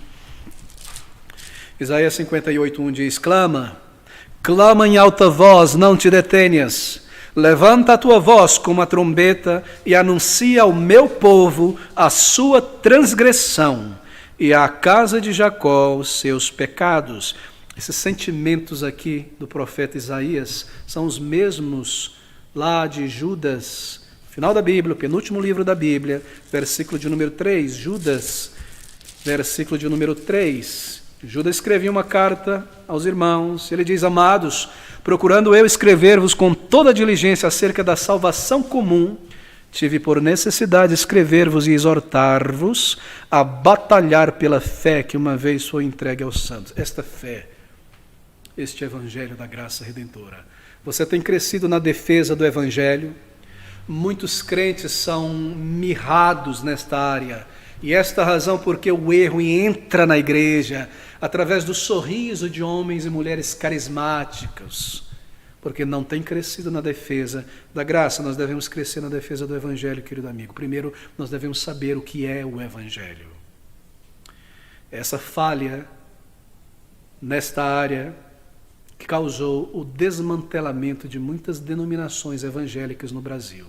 Isaías 58:1 diz: clama em alta voz, não te detenhas. Levanta a tua voz como a trombeta e anuncia ao meu povo a sua transgressão e à casa de Jacó os seus pecados. Esses sentimentos aqui do profeta Isaías são os mesmos lá de Judas, final da Bíblia, o penúltimo livro da Bíblia, versículo de número 3. Judas, versículo de número 3. Judas escrevia uma carta aos irmãos, ele diz: amados, procurando eu escrever-vos com toda diligência acerca da salvação comum, tive por necessidade escrever-vos e exortar-vos a batalhar pela fé que uma vez foi entregue aos santos. Esta fé, este Evangelho da graça redentora. Você tem crescido na defesa do Evangelho? Muitos crentes são mirrados nesta área, e esta razão porque o erro entra na igreja através do sorriso de homens e mulheres carismáticos, porque não tem crescido na defesa da graça. Nós devemos crescer na defesa do Evangelho, querido amigo. Primeiro, nós devemos saber o que é o Evangelho. Essa falha nesta área que causou o desmantelamento de muitas denominações evangélicas no Brasil.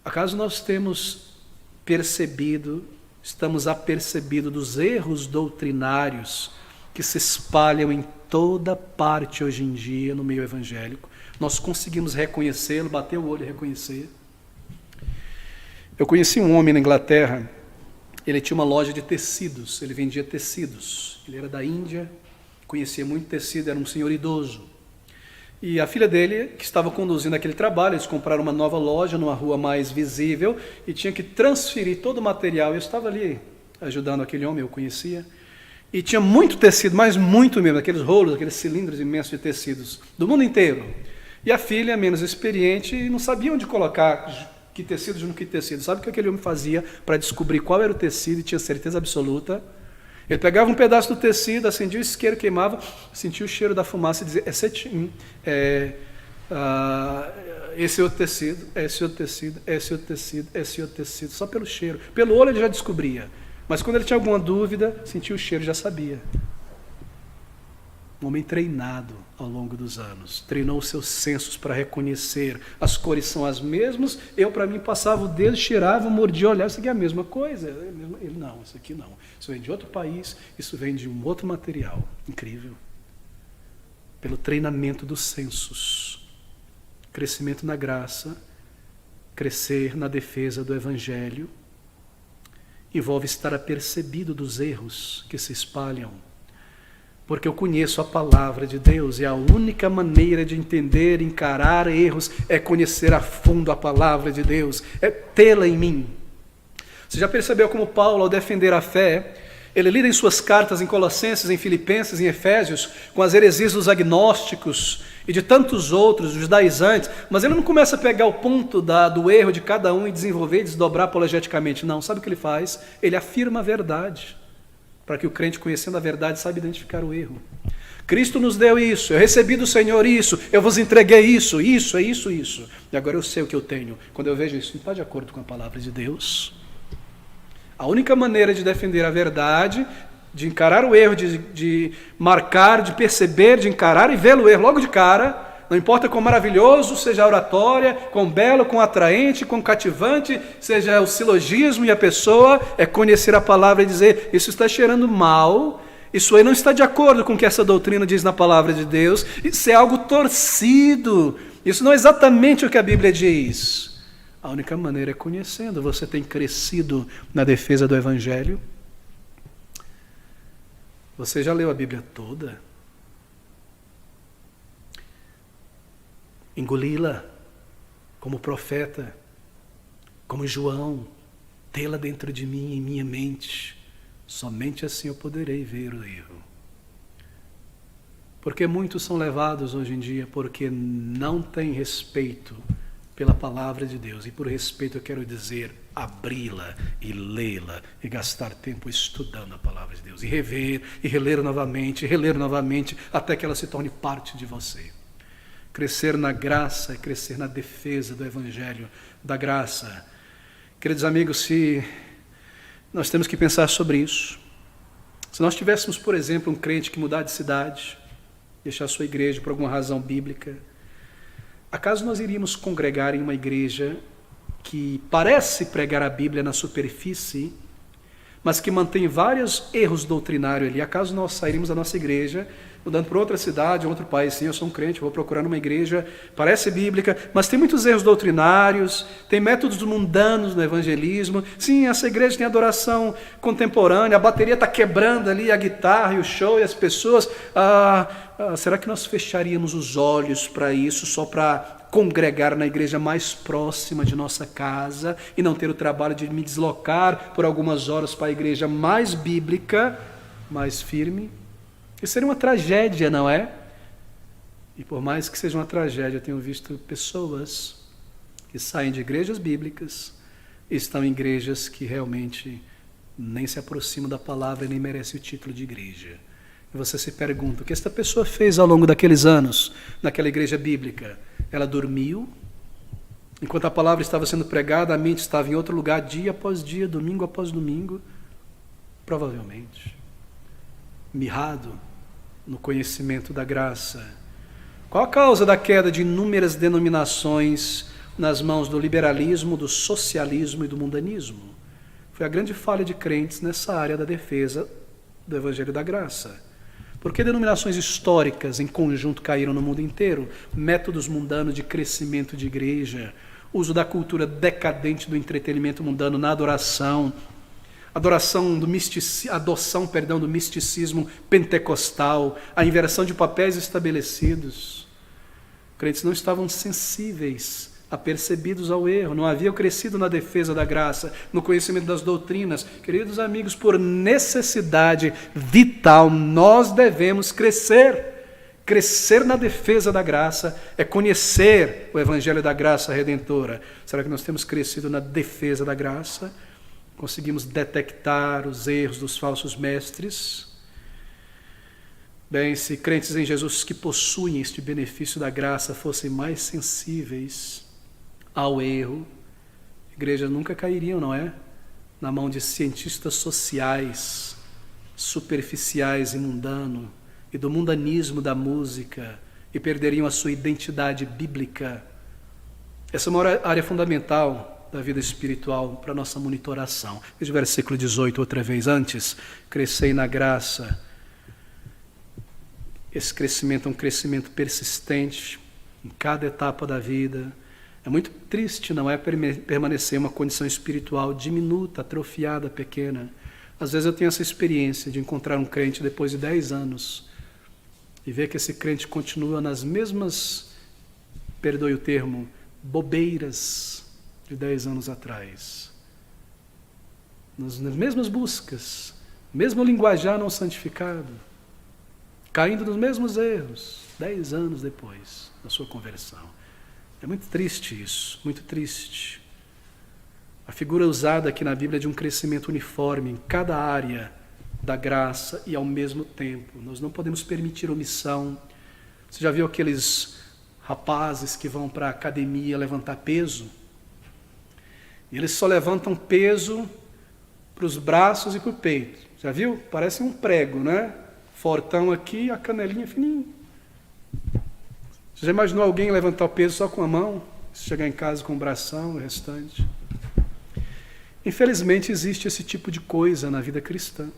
Acaso nós temos percebido, estamos apercebidos dos erros doutrinários que se espalham em toda parte hoje em dia no meio evangélico? Nós conseguimos reconhecê-lo, bater o olho e reconhecer? Eu conheci um homem na Inglaterra, ele tinha uma loja de tecidos, ele vendia tecidos, ele era da Índia, conhecia muito tecido, era um senhor idoso. E a filha dele, que estava conduzindo aquele trabalho, eles compraram uma nova loja numa rua mais visível e tinha que transferir todo o material. Eu estava ali ajudando aquele homem, eu conhecia. E tinha muito tecido, mas muito mesmo, aqueles rolos, aqueles cilindros imensos de tecidos, do mundo inteiro. E a filha, menos experiente, não sabia onde colocar que tecido junto com que tecido. Sabe o que aquele homem fazia para descobrir qual era o tecido e tinha certeza absoluta? Ele pegava um pedaço do tecido, acendia o isqueiro, queimava, sentia o cheiro da fumaça e dizia: esse outro tecido, esse outro tecido, esse outro tecido, esse outro tecido, só pelo cheiro. Pelo olho ele já descobria, mas quando ele tinha alguma dúvida, sentia o cheiro e já sabia. Um homem treinado ao longo dos anos, treinou os seus sensos para reconhecer, as cores são as mesmas, eu para mim passava o dedo, cheirava, mordia, olhava, isso aqui é a mesma coisa. Ele, não, isso aqui não, isso vem de outro país, isso vem de um outro material. Incrível. Pelo treinamento dos sensos, crescimento na graça, crescer na defesa do Evangelho, envolve estar apercebido dos erros que se espalham, porque eu conheço a palavra de Deus e a única maneira de entender, encarar erros é conhecer a fundo a palavra de Deus, é tê-la em mim. Você já percebeu como Paulo, ao defender a fé, ele lida em suas cartas em Colossenses, em Filipenses, em Efésios, com as heresias dos agnósticos e de tantos outros, dos judaizantes, mas ele não começa a pegar o ponto do erro de cada um e desenvolver e desdobrar apologeticamente, não. Sabe o que ele faz? Ele afirma a verdade, para que o crente, conhecendo a verdade, saiba identificar o erro. Cristo nos deu isso, eu recebi do Senhor isso, eu vos entreguei isso, isso, é isso, isso. E agora eu sei o que eu tenho. Quando eu vejo isso, não está de acordo com a palavra de Deus. A única maneira de defender a verdade, de encarar o erro, de marcar, de perceber, de encarar e ver o erro logo de cara, não importa quão maravilhoso seja a oratória, quão belo, quão atraente, quão cativante seja o silogismo e a pessoa, é conhecer a palavra e dizer: isso está cheirando mal, isso aí não está de acordo com o que essa doutrina diz na palavra de Deus, isso é algo torcido, Isso não é exatamente o que a Bíblia diz. A única maneira é conhecendo. Você tem crescido na defesa do Evangelho? Você já leu a Bíblia toda? Engoli-la como profeta, como João, tê-la dentro de mim, em minha mente. Somente assim eu poderei ver o erro. Porque muitos são levados hoje em dia porque não têm respeito pela palavra de Deus. E por respeito eu quero dizer abri-la e lê-la e gastar tempo estudando a palavra de Deus. E rever, e reler novamente, até que ela se torne parte de você. Crescer na graça é crescer na defesa do Evangelho da graça. Queridos amigos, se nós temos que pensar sobre isso. Se nós tivéssemos, por exemplo, um crente que mudar de cidade, deixar sua igreja por alguma razão bíblica, acaso nós iríamos congregar em uma igreja que parece pregar a Bíblia na superfície, mas que mantém vários erros doutrinários ali? Acaso nós sairíamos da nossa igreja, mudando para outra cidade, outro país? Sim, eu sou um crente, vou procurar uma igreja, parece bíblica, mas tem muitos erros doutrinários, tem métodos mundanos no evangelismo. Sim, essa igreja tem adoração contemporânea, a bateria está quebrando ali, a guitarra e o show e as pessoas. Será que nós fecharíamos os olhos para isso, só para congregar na igreja mais próxima de nossa casa e não ter o trabalho de me deslocar por algumas horas para a igreja mais bíblica, mais firme? Isso seria uma tragédia, não é? E por mais que seja uma tragédia, eu tenho visto pessoas que saem de igrejas bíblicas e estão em igrejas que realmente nem se aproximam da palavra e nem merecem o título de igreja. E você se pergunta, o que esta pessoa fez ao longo daqueles anos naquela igreja bíblica? Ela dormiu? Enquanto a palavra estava sendo pregada, a mente estava em outro lugar, dia após dia, domingo após domingo? Provavelmente. Mirrado no conhecimento da graça. Qual a causa da queda de inúmeras denominações nas mãos do liberalismo, do socialismo e do mundanismo? Foi a grande falha de crentes nessa área da defesa do Evangelho da Graça. Por que denominações históricas em conjunto caíram no mundo inteiro? Métodos mundanos de crescimento de igreja, uso da cultura decadente do entretenimento mundano na adoração, adoção do misticismo pentecostal, a inversão de papéis estabelecidos. Crentes não estavam sensíveis, apercebidos ao erro, não haviam crescido na defesa da graça, no conhecimento das doutrinas. Queridos amigos, por necessidade vital, nós devemos crescer. Crescer na defesa da graça é conhecer o Evangelho da graça redentora. Será que nós temos crescido na defesa da graça? Conseguimos detectar os erros dos falsos mestres? Bem, se crentes em Jesus que possuem este benefício da graça fossem mais sensíveis ao erro, igrejas nunca cairiam, não é? Na mão de cientistas sociais, superficiais e mundanos, e do mundanismo da música, e perderiam a sua identidade bíblica. Essa é uma área fundamental da vida espiritual para a nossa monitoração. Veja o versículo 18 outra vez antes. Crescei na graça. Esse crescimento é um crescimento persistente em cada etapa da vida. É muito triste, não é, permanecer em uma condição espiritual diminuta, atrofiada, pequena. Às vezes eu tenho essa experiência de encontrar um crente depois de 10 anos e ver que esse crente continua nas mesmas, perdoe o termo, bobeiras de 10 anos atrás. Nas mesmas buscas, mesmo linguajar não santificado, caindo nos mesmos erros, 10 anos depois da sua conversão. É muito triste isso, muito triste. A figura usada aqui na Bíblia é de um crescimento uniforme em cada área da graça e ao mesmo tempo. Nós não podemos permitir omissão. Você já viu aqueles rapazes que vão para a academia levantar peso? E eles só levantam peso para os braços e para o peito. Já viu? Parece um prego, né? Fortão aqui, a canelinha fininha. Você já imaginou alguém levantar o peso só com a mão? Chegar em casa com o bração, o restante? Infelizmente existe esse tipo de coisa na vida cristã.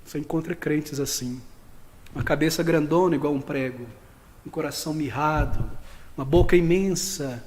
Você encontra crentes assim. Uma cabeça grandona igual um prego, um coração mirrado, uma boca imensa,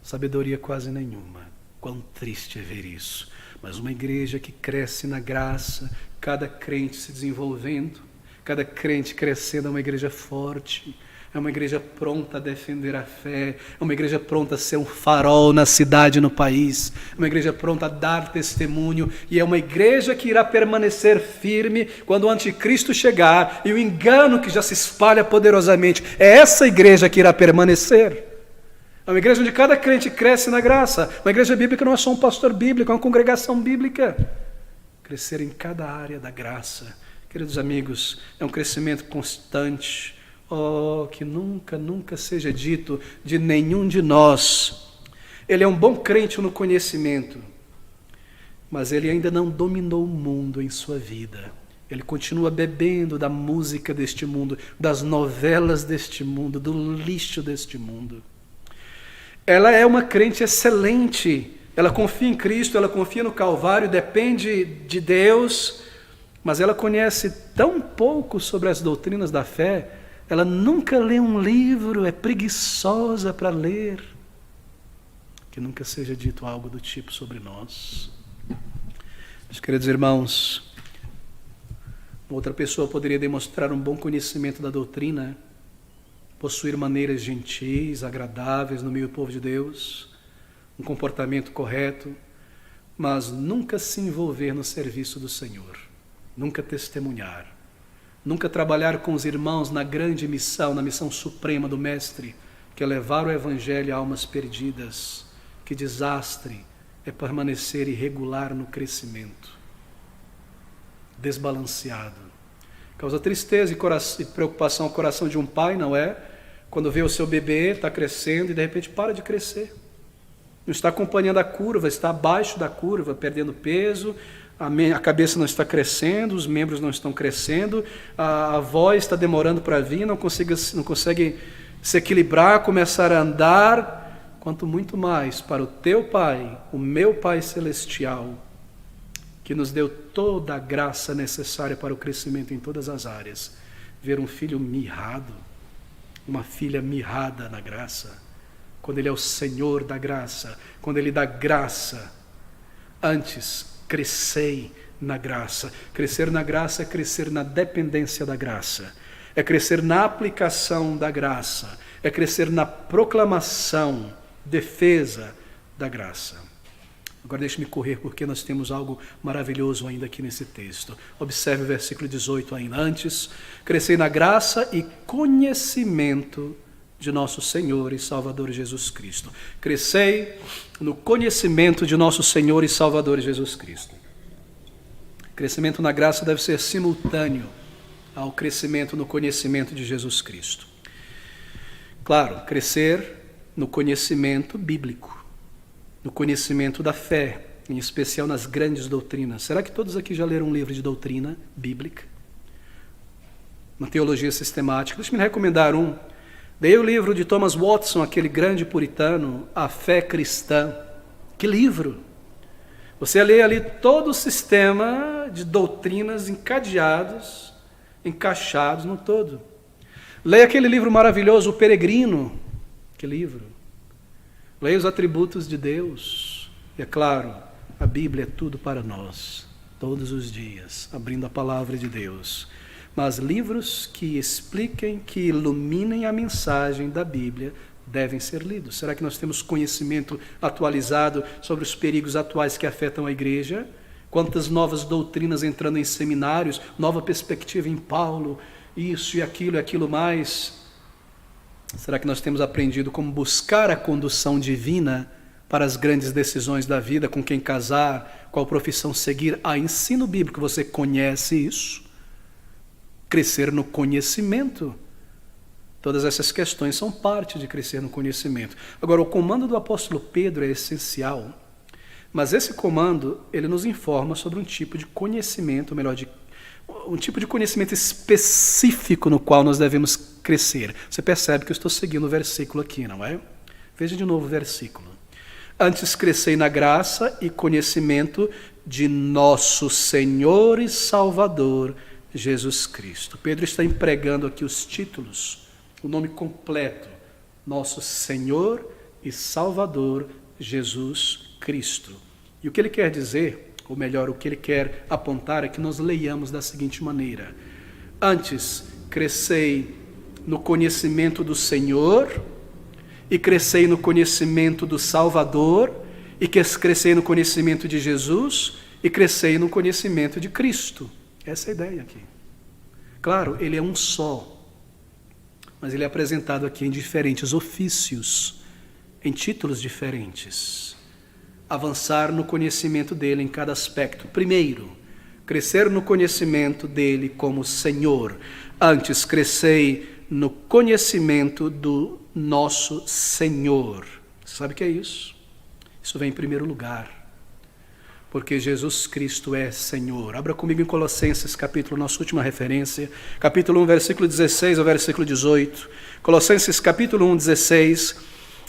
sabedoria quase nenhuma. Quão triste é ver isso. Mas uma igreja que cresce na graça, cada crente se desenvolvendo, cada crente crescendo, é uma igreja forte, é uma igreja pronta a defender a fé, é uma igreja pronta a ser um farol na cidade e no país, é uma igreja pronta a dar testemunho, e é uma igreja que irá permanecer firme quando o anticristo chegar e o engano que já se espalha poderosamente. É essa igreja que irá permanecer. É uma igreja onde cada crente cresce na graça. Uma igreja bíblica não é só um pastor bíblico, é uma congregação bíblica. Crescer em cada área da graça. Queridos amigos, é um crescimento constante. Oh, que nunca, nunca seja dito de nenhum de nós. Ele é um bom crente no conhecimento, mas ele ainda não dominou o mundo em sua vida. Ele continua bebendo da música deste mundo, das novelas deste mundo, do lixo deste mundo. Ela é uma crente excelente, ela confia em Cristo, ela confia no Calvário, depende de Deus, mas ela conhece tão pouco sobre as doutrinas da fé, ela nunca lê um livro, é preguiçosa para ler. Que nunca seja dito algo do tipo sobre nós. Meus queridos irmãos, outra pessoa poderia demonstrar um bom conhecimento da doutrina, possuir maneiras gentis, agradáveis no meio do povo de Deus, um comportamento correto, mas nunca se envolver no serviço do Senhor, nunca testemunhar, nunca trabalhar com os irmãos na grande missão, na missão suprema do Mestre, que é levar o Evangelho a almas perdidas. Que desastre é permanecer irregular no crescimento, desbalanceado. Causa tristeza e preocupação ao coração de um pai, não é? Quando vê o seu bebê, está crescendo e de repente para de crescer. Não está acompanhando a curva, está abaixo da curva, perdendo peso, a cabeça não está crescendo, os membros não estão crescendo, a voz está demorando para vir, não consegue se equilibrar, começar a andar. Quanto muito mais para o teu Pai, o meu Pai Celestial, que nos deu toda a graça necessária para o crescimento em todas as áreas, ver um filho mirrado, uma filha mirrada na graça, quando Ele é o Senhor da graça, quando Ele dá graça. Antes, crescei na graça. Crescer na graça é crescer na dependência da graça, é crescer na aplicação da graça, é crescer na proclamação, defesa da graça. Agora deixe-me correr, porque nós temos algo maravilhoso ainda aqui nesse texto. Observe o versículo 18 ainda. Antes, crescei na graça e conhecimento de nosso Senhor e Salvador Jesus Cristo. Crescei no conhecimento de nosso Senhor e Salvador Jesus Cristo. Crescimento na graça deve ser simultâneo ao crescimento no conhecimento de Jesus Cristo. Claro, crescer no conhecimento bíblico, no conhecimento da fé, em especial nas grandes doutrinas. Será que todos aqui já leram um livro de doutrina bíblica? Uma teologia sistemática? Deixa-me recomendar um. Leia o livro de Thomas Watson, aquele grande puritano, A Fé Cristã. Que livro! Você lê ali todo o sistema de doutrinas encadeados, encaixados no todo. Leia aquele livro maravilhoso, O Peregrino. Que livro! Leia os atributos de Deus. E é claro, a Bíblia é tudo para nós, todos os dias, abrindo a palavra de Deus. Mas livros que expliquem, que iluminem a mensagem da Bíblia, devem ser lidos. Será que nós temos conhecimento atualizado sobre os perigos atuais que afetam a igreja? Quantas novas doutrinas entrando em seminários, nova perspectiva em Paulo, isso e aquilo mais. Será que nós temos aprendido como buscar a condução divina para as grandes decisões da vida, com quem casar, qual profissão seguir? Ensino bíblico, você conhece isso? Crescer no conhecimento. Todas essas questões são parte de crescer no conhecimento. Agora, o comando do apóstolo Pedro é essencial, mas esse comando, ele nos informa sobre um tipo de conhecimento, um tipo de conhecimento específico no qual nós devemos crescer. Você percebe que eu estou seguindo o versículo aqui, não é? Veja de novo o versículo. Antes crescei na graça e conhecimento de nosso Senhor e Salvador, Jesus Cristo. Pedro está empregando aqui os títulos, o nome completo nosso Senhor e Salvador Jesus Cristo. E o que ele quer dizer, ou melhor, o que ele quer apontar é que nós leiamos da seguinte maneira: antes crescei no conhecimento do Senhor, e crescei no conhecimento do Salvador, e crescei no conhecimento de Jesus, e crescei no conhecimento de Cristo. Essa é a ideia aqui. Claro, ele é um só, mas ele é apresentado aqui em diferentes ofícios, em títulos diferentes. Avançar no conhecimento dele em cada aspecto. Primeiro, crescer no conhecimento dele como Senhor. Antes, crescei no conhecimento do nosso Senhor. Você sabe o que é isso? Isso vem em primeiro lugar, porque Jesus Cristo é Senhor. Abra comigo em Colossenses, capítulo, nossa última referência, capítulo 1, versículo 16 ao versículo 18. Colossenses, capítulo 1, 16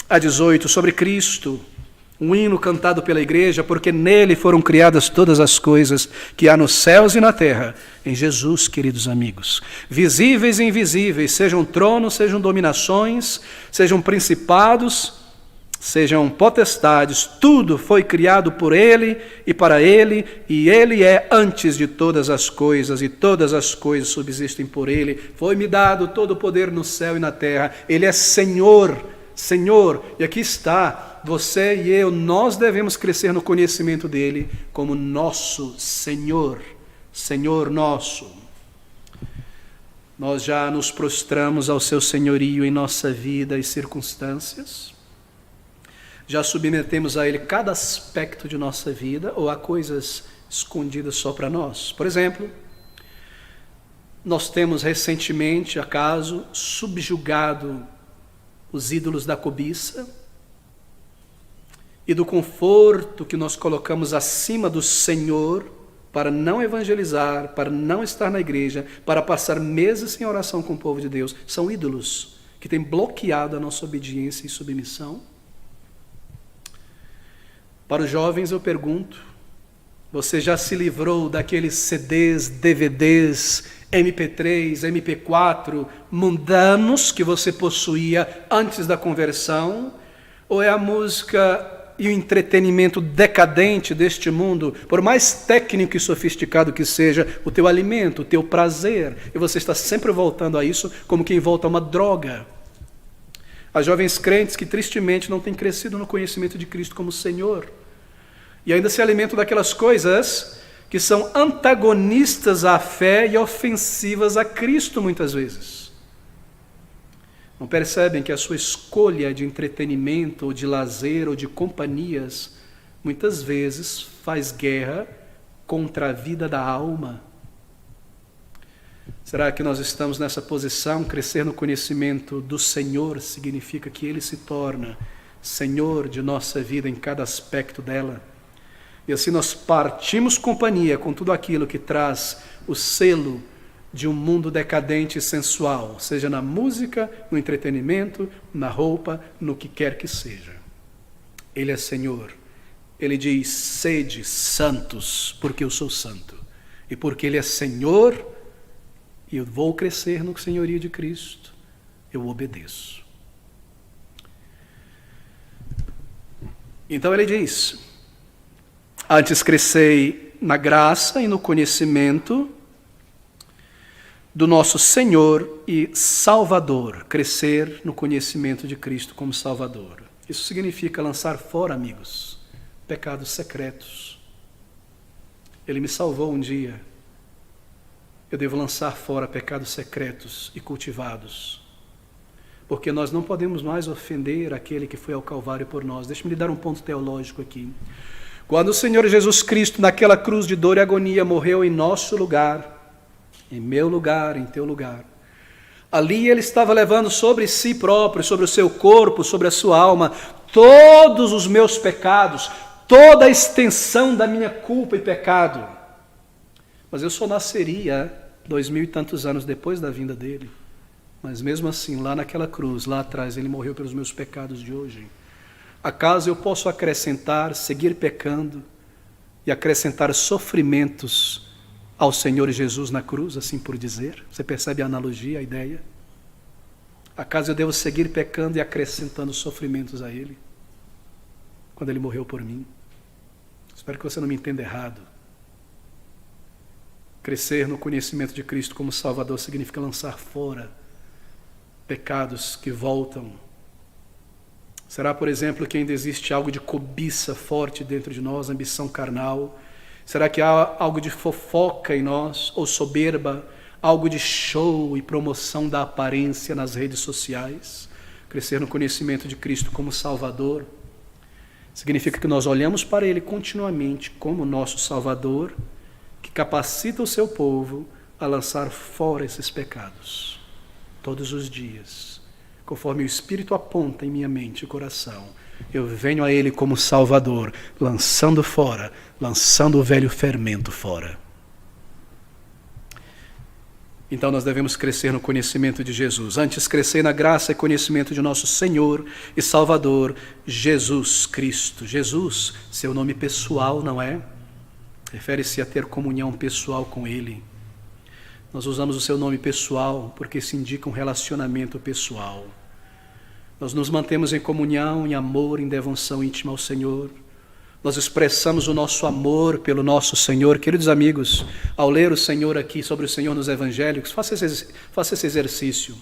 a 18, sobre Cristo. Um hino cantado pela igreja, porque nele foram criadas todas as coisas que há nos céus e na terra, em Jesus, queridos amigos. Visíveis e invisíveis, sejam tronos, sejam dominações, sejam principados, sejam potestades, tudo foi criado por ele, e ele é antes de todas as coisas, e todas as coisas subsistem por ele. Foi-me dado todo o poder no céu e na terra. Ele é Senhor, Senhor, e aqui está. Você e eu, nós devemos crescer no conhecimento dele como nosso Senhor, Senhor nosso. Nós já nos prostramos ao seu senhorio em nossa vida e circunstâncias. Já submetemos a ele cada aspecto de nossa vida, ou há coisas escondidas só para nós? Por exemplo, nós temos recentemente, acaso, subjugado os ídolos da cobiça e do conforto que nós colocamos acima do Senhor para não evangelizar, para não estar na igreja, para passar meses sem oração com o povo de Deus. São ídolos que têm bloqueado a nossa obediência e submissão. Para os jovens eu pergunto: você já se livrou daqueles CDs, DVDs, MP3, MP4 mundanos que você possuía antes da conversão? Ou é a música e o entretenimento decadente deste mundo, por mais técnico e sofisticado que seja, o teu alimento, o teu prazer, e você está sempre voltando a isso como quem volta a uma droga? Há jovens crentes que tristemente não têm crescido no conhecimento de Cristo como Senhor, e ainda se alimentam daquelas coisas que são antagonistas à fé e ofensivas a Cristo muitas vezes. Não percebem que a sua escolha de entretenimento, ou de lazer, ou de companhias, muitas vezes faz guerra contra a vida da alma? Será que nós estamos nessa posição? Crescer no conhecimento do Senhor significa que Ele se torna Senhor de nossa vida em cada aspecto dela. E assim nós partimos companhia com tudo aquilo que traz o selo de um mundo decadente e sensual, seja na música, no entretenimento, na roupa, no que quer que seja. Ele é Senhor. Ele diz: sede santos, porque eu sou santo. E porque Ele é Senhor, e eu vou crescer no senhorio de Cristo, eu obedeço. Então ele diz: antes crescei na graça e no conhecimento do nosso Senhor e Salvador. Crescer no conhecimento de Cristo como Salvador. Isso significa lançar fora, amigos, pecados secretos. Ele me salvou um dia. Eu devo lançar fora pecados secretos e cultivados, porque nós não podemos mais ofender aquele que foi ao Calvário por nós. Deixe-me lhe dar um ponto teológico aqui. Quando o Senhor Jesus Cristo, naquela cruz de dor e agonia, morreu em nosso lugar, em meu lugar, em teu lugar, ali Ele estava levando sobre si próprio, sobre o seu corpo, sobre a sua alma, todos os meus pecados, toda a extensão da minha culpa e pecado. Mas eu só nasceria 2000 e tantos anos depois da vinda dele. Mas mesmo assim, lá naquela cruz, lá atrás, Ele morreu pelos meus pecados de hoje. Acaso eu posso acrescentar, seguir pecando e acrescentar sofrimentos ao Senhor Jesus na cruz, assim por dizer? Você percebe a analogia, a ideia? Acaso eu devo seguir pecando e acrescentando sofrimentos a Ele? Quando Ele morreu por mim? Espero que você não me entenda errado. Crescer no conhecimento de Cristo como Salvador significa lançar fora pecados que voltam. Será, por exemplo, que ainda existe algo de cobiça forte dentro de nós, ambição carnal? Será que há algo de fofoca em nós, ou soberba, algo de show e promoção da aparência nas redes sociais? Crescer no conhecimento de Cristo como Salvador significa que nós olhamos para Ele continuamente como nosso Salvador, que capacita o seu povo a lançar fora esses pecados, todos os dias, conforme o Espírito aponta em minha mente e coração. Eu venho a Ele como Salvador, lançando fora, lançando o velho fermento fora. Então nós devemos crescer no conhecimento de Jesus. Antes, crescer na graça e conhecimento de nosso Senhor e Salvador, Jesus Cristo. Jesus, seu nome pessoal, não é? Refere-se a ter comunhão pessoal com Ele. Nós usamos o seu nome pessoal porque se indica um relacionamento pessoal. Nós nos mantemos em comunhão, em amor, em devoção íntima ao Senhor. Nós expressamos o nosso amor pelo nosso Senhor. Queridos amigos, ao ler o Senhor aqui, sobre o Senhor nos Evangélicos, faça esse exercício.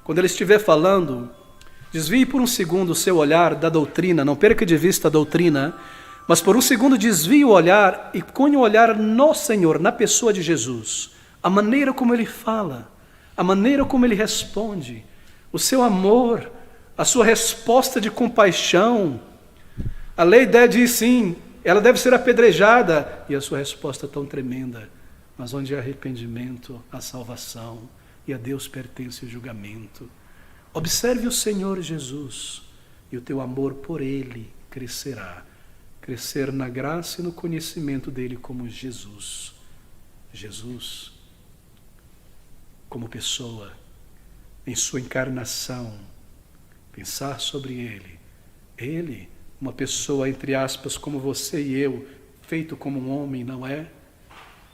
Quando Ele estiver falando, desvie por um segundo o seu olhar da doutrina, não perca de vista a doutrina, mas por um segundo desvie o olhar e ponha o olhar no Senhor, na pessoa de Jesus. A maneira como Ele fala, a maneira como Ele responde, o seu amor, a sua resposta de compaixão. A lei diz sim, ela deve ser apedrejada, e a sua resposta tão tremenda. Mas onde há arrependimento, há salvação, e a Deus pertence o julgamento. Observe o Senhor Jesus, e o teu amor por Ele crescerá. Crescer na graça e no conhecimento dEle como Jesus. Jesus, como pessoa, em sua encarnação, pensar sobre Ele, uma pessoa, entre aspas, como você e eu, feito como um homem, não é?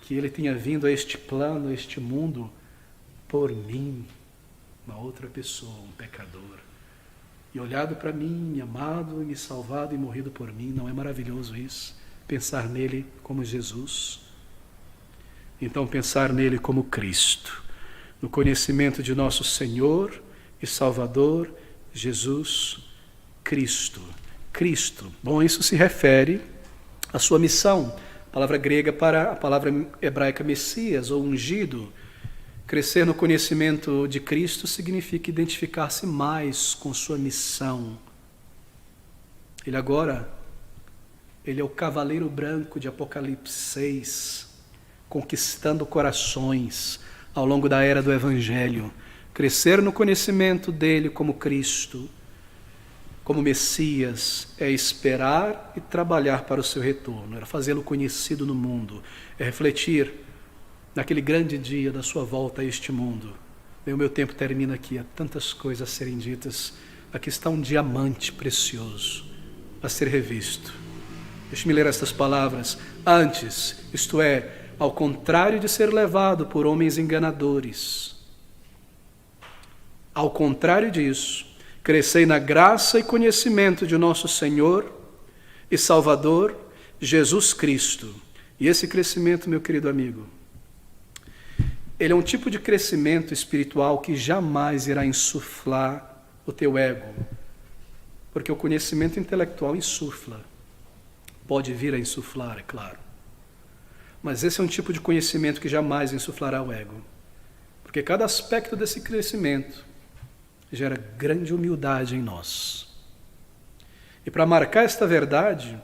Que Ele tenha vindo a este plano, a este mundo, por mim, uma outra pessoa, um pecador, e olhado para mim, me amado, e me salvado e morrido por mim. Não é maravilhoso isso? Pensar nele como Jesus. Então pensar nele como Cristo, no conhecimento de nosso Senhor e Salvador, Jesus Cristo. Cristo. Bom, isso se refere à sua missão. A palavra grega para a palavra hebraica Messias ou ungido. Crescer no conhecimento de Cristo significa identificar-se mais com sua missão. Ele é o cavaleiro branco de Apocalipse 6, conquistando corações ao longo da era do Evangelho. Crescer no conhecimento dele como Cristo, como Messias, é esperar e trabalhar para o seu retorno, é fazê-lo conhecido no mundo, é refletir naquele grande dia da sua volta a este mundo. Bem, o meu tempo termina aqui, há tantas coisas a serem ditas. Aqui está um diamante precioso a ser revisto. Deixe-me ler estas palavras. Antes, isto é, ao contrário de ser levado por homens enganadores, ao contrário disso, crescei na graça e conhecimento de nosso Senhor e Salvador, Jesus Cristo. E esse crescimento, meu querido amigo, ele é um tipo de crescimento espiritual que jamais irá insuflar o teu ego, porque o conhecimento intelectual insufla, pode vir a insuflar, é claro, mas esse é um tipo de conhecimento que jamais insuflará o ego, porque cada aspecto desse crescimento gera grande humildade em nós. E para marcar esta verdade,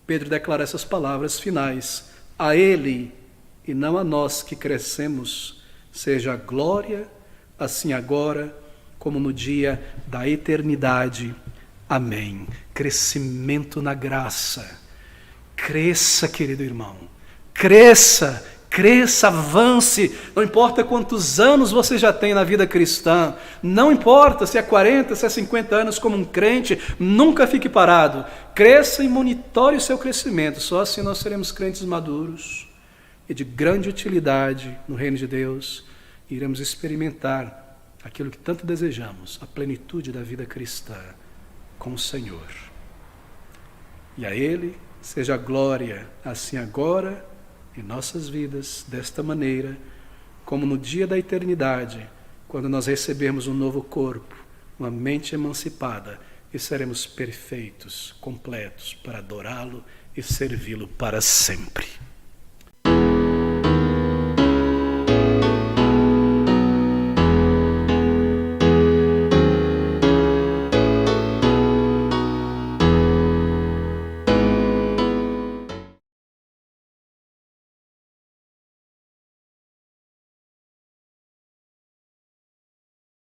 Pedro declara essas palavras finais: a Ele e não a nós que crescemos, seja a glória, assim agora, como no dia da eternidade. Amém. Crescimento na graça. Cresça, querido irmão. Cresça, avance. Não importa quantos anos você já tem na vida cristã, não importa se é 40, se é 50 anos como um crente, nunca fique parado. Cresça e monitore o seu crescimento. Só assim nós seremos crentes maduros e de grande utilidade no reino de Deus. Iremos experimentar aquilo que tanto desejamos, a plenitude da vida cristã com o Senhor. E a Ele seja a glória, assim agora, em nossas vidas, desta maneira, como no dia da eternidade, quando nós recebermos um novo corpo, uma mente emancipada, e seremos perfeitos, completos, para adorá-lo e servi-lo para sempre.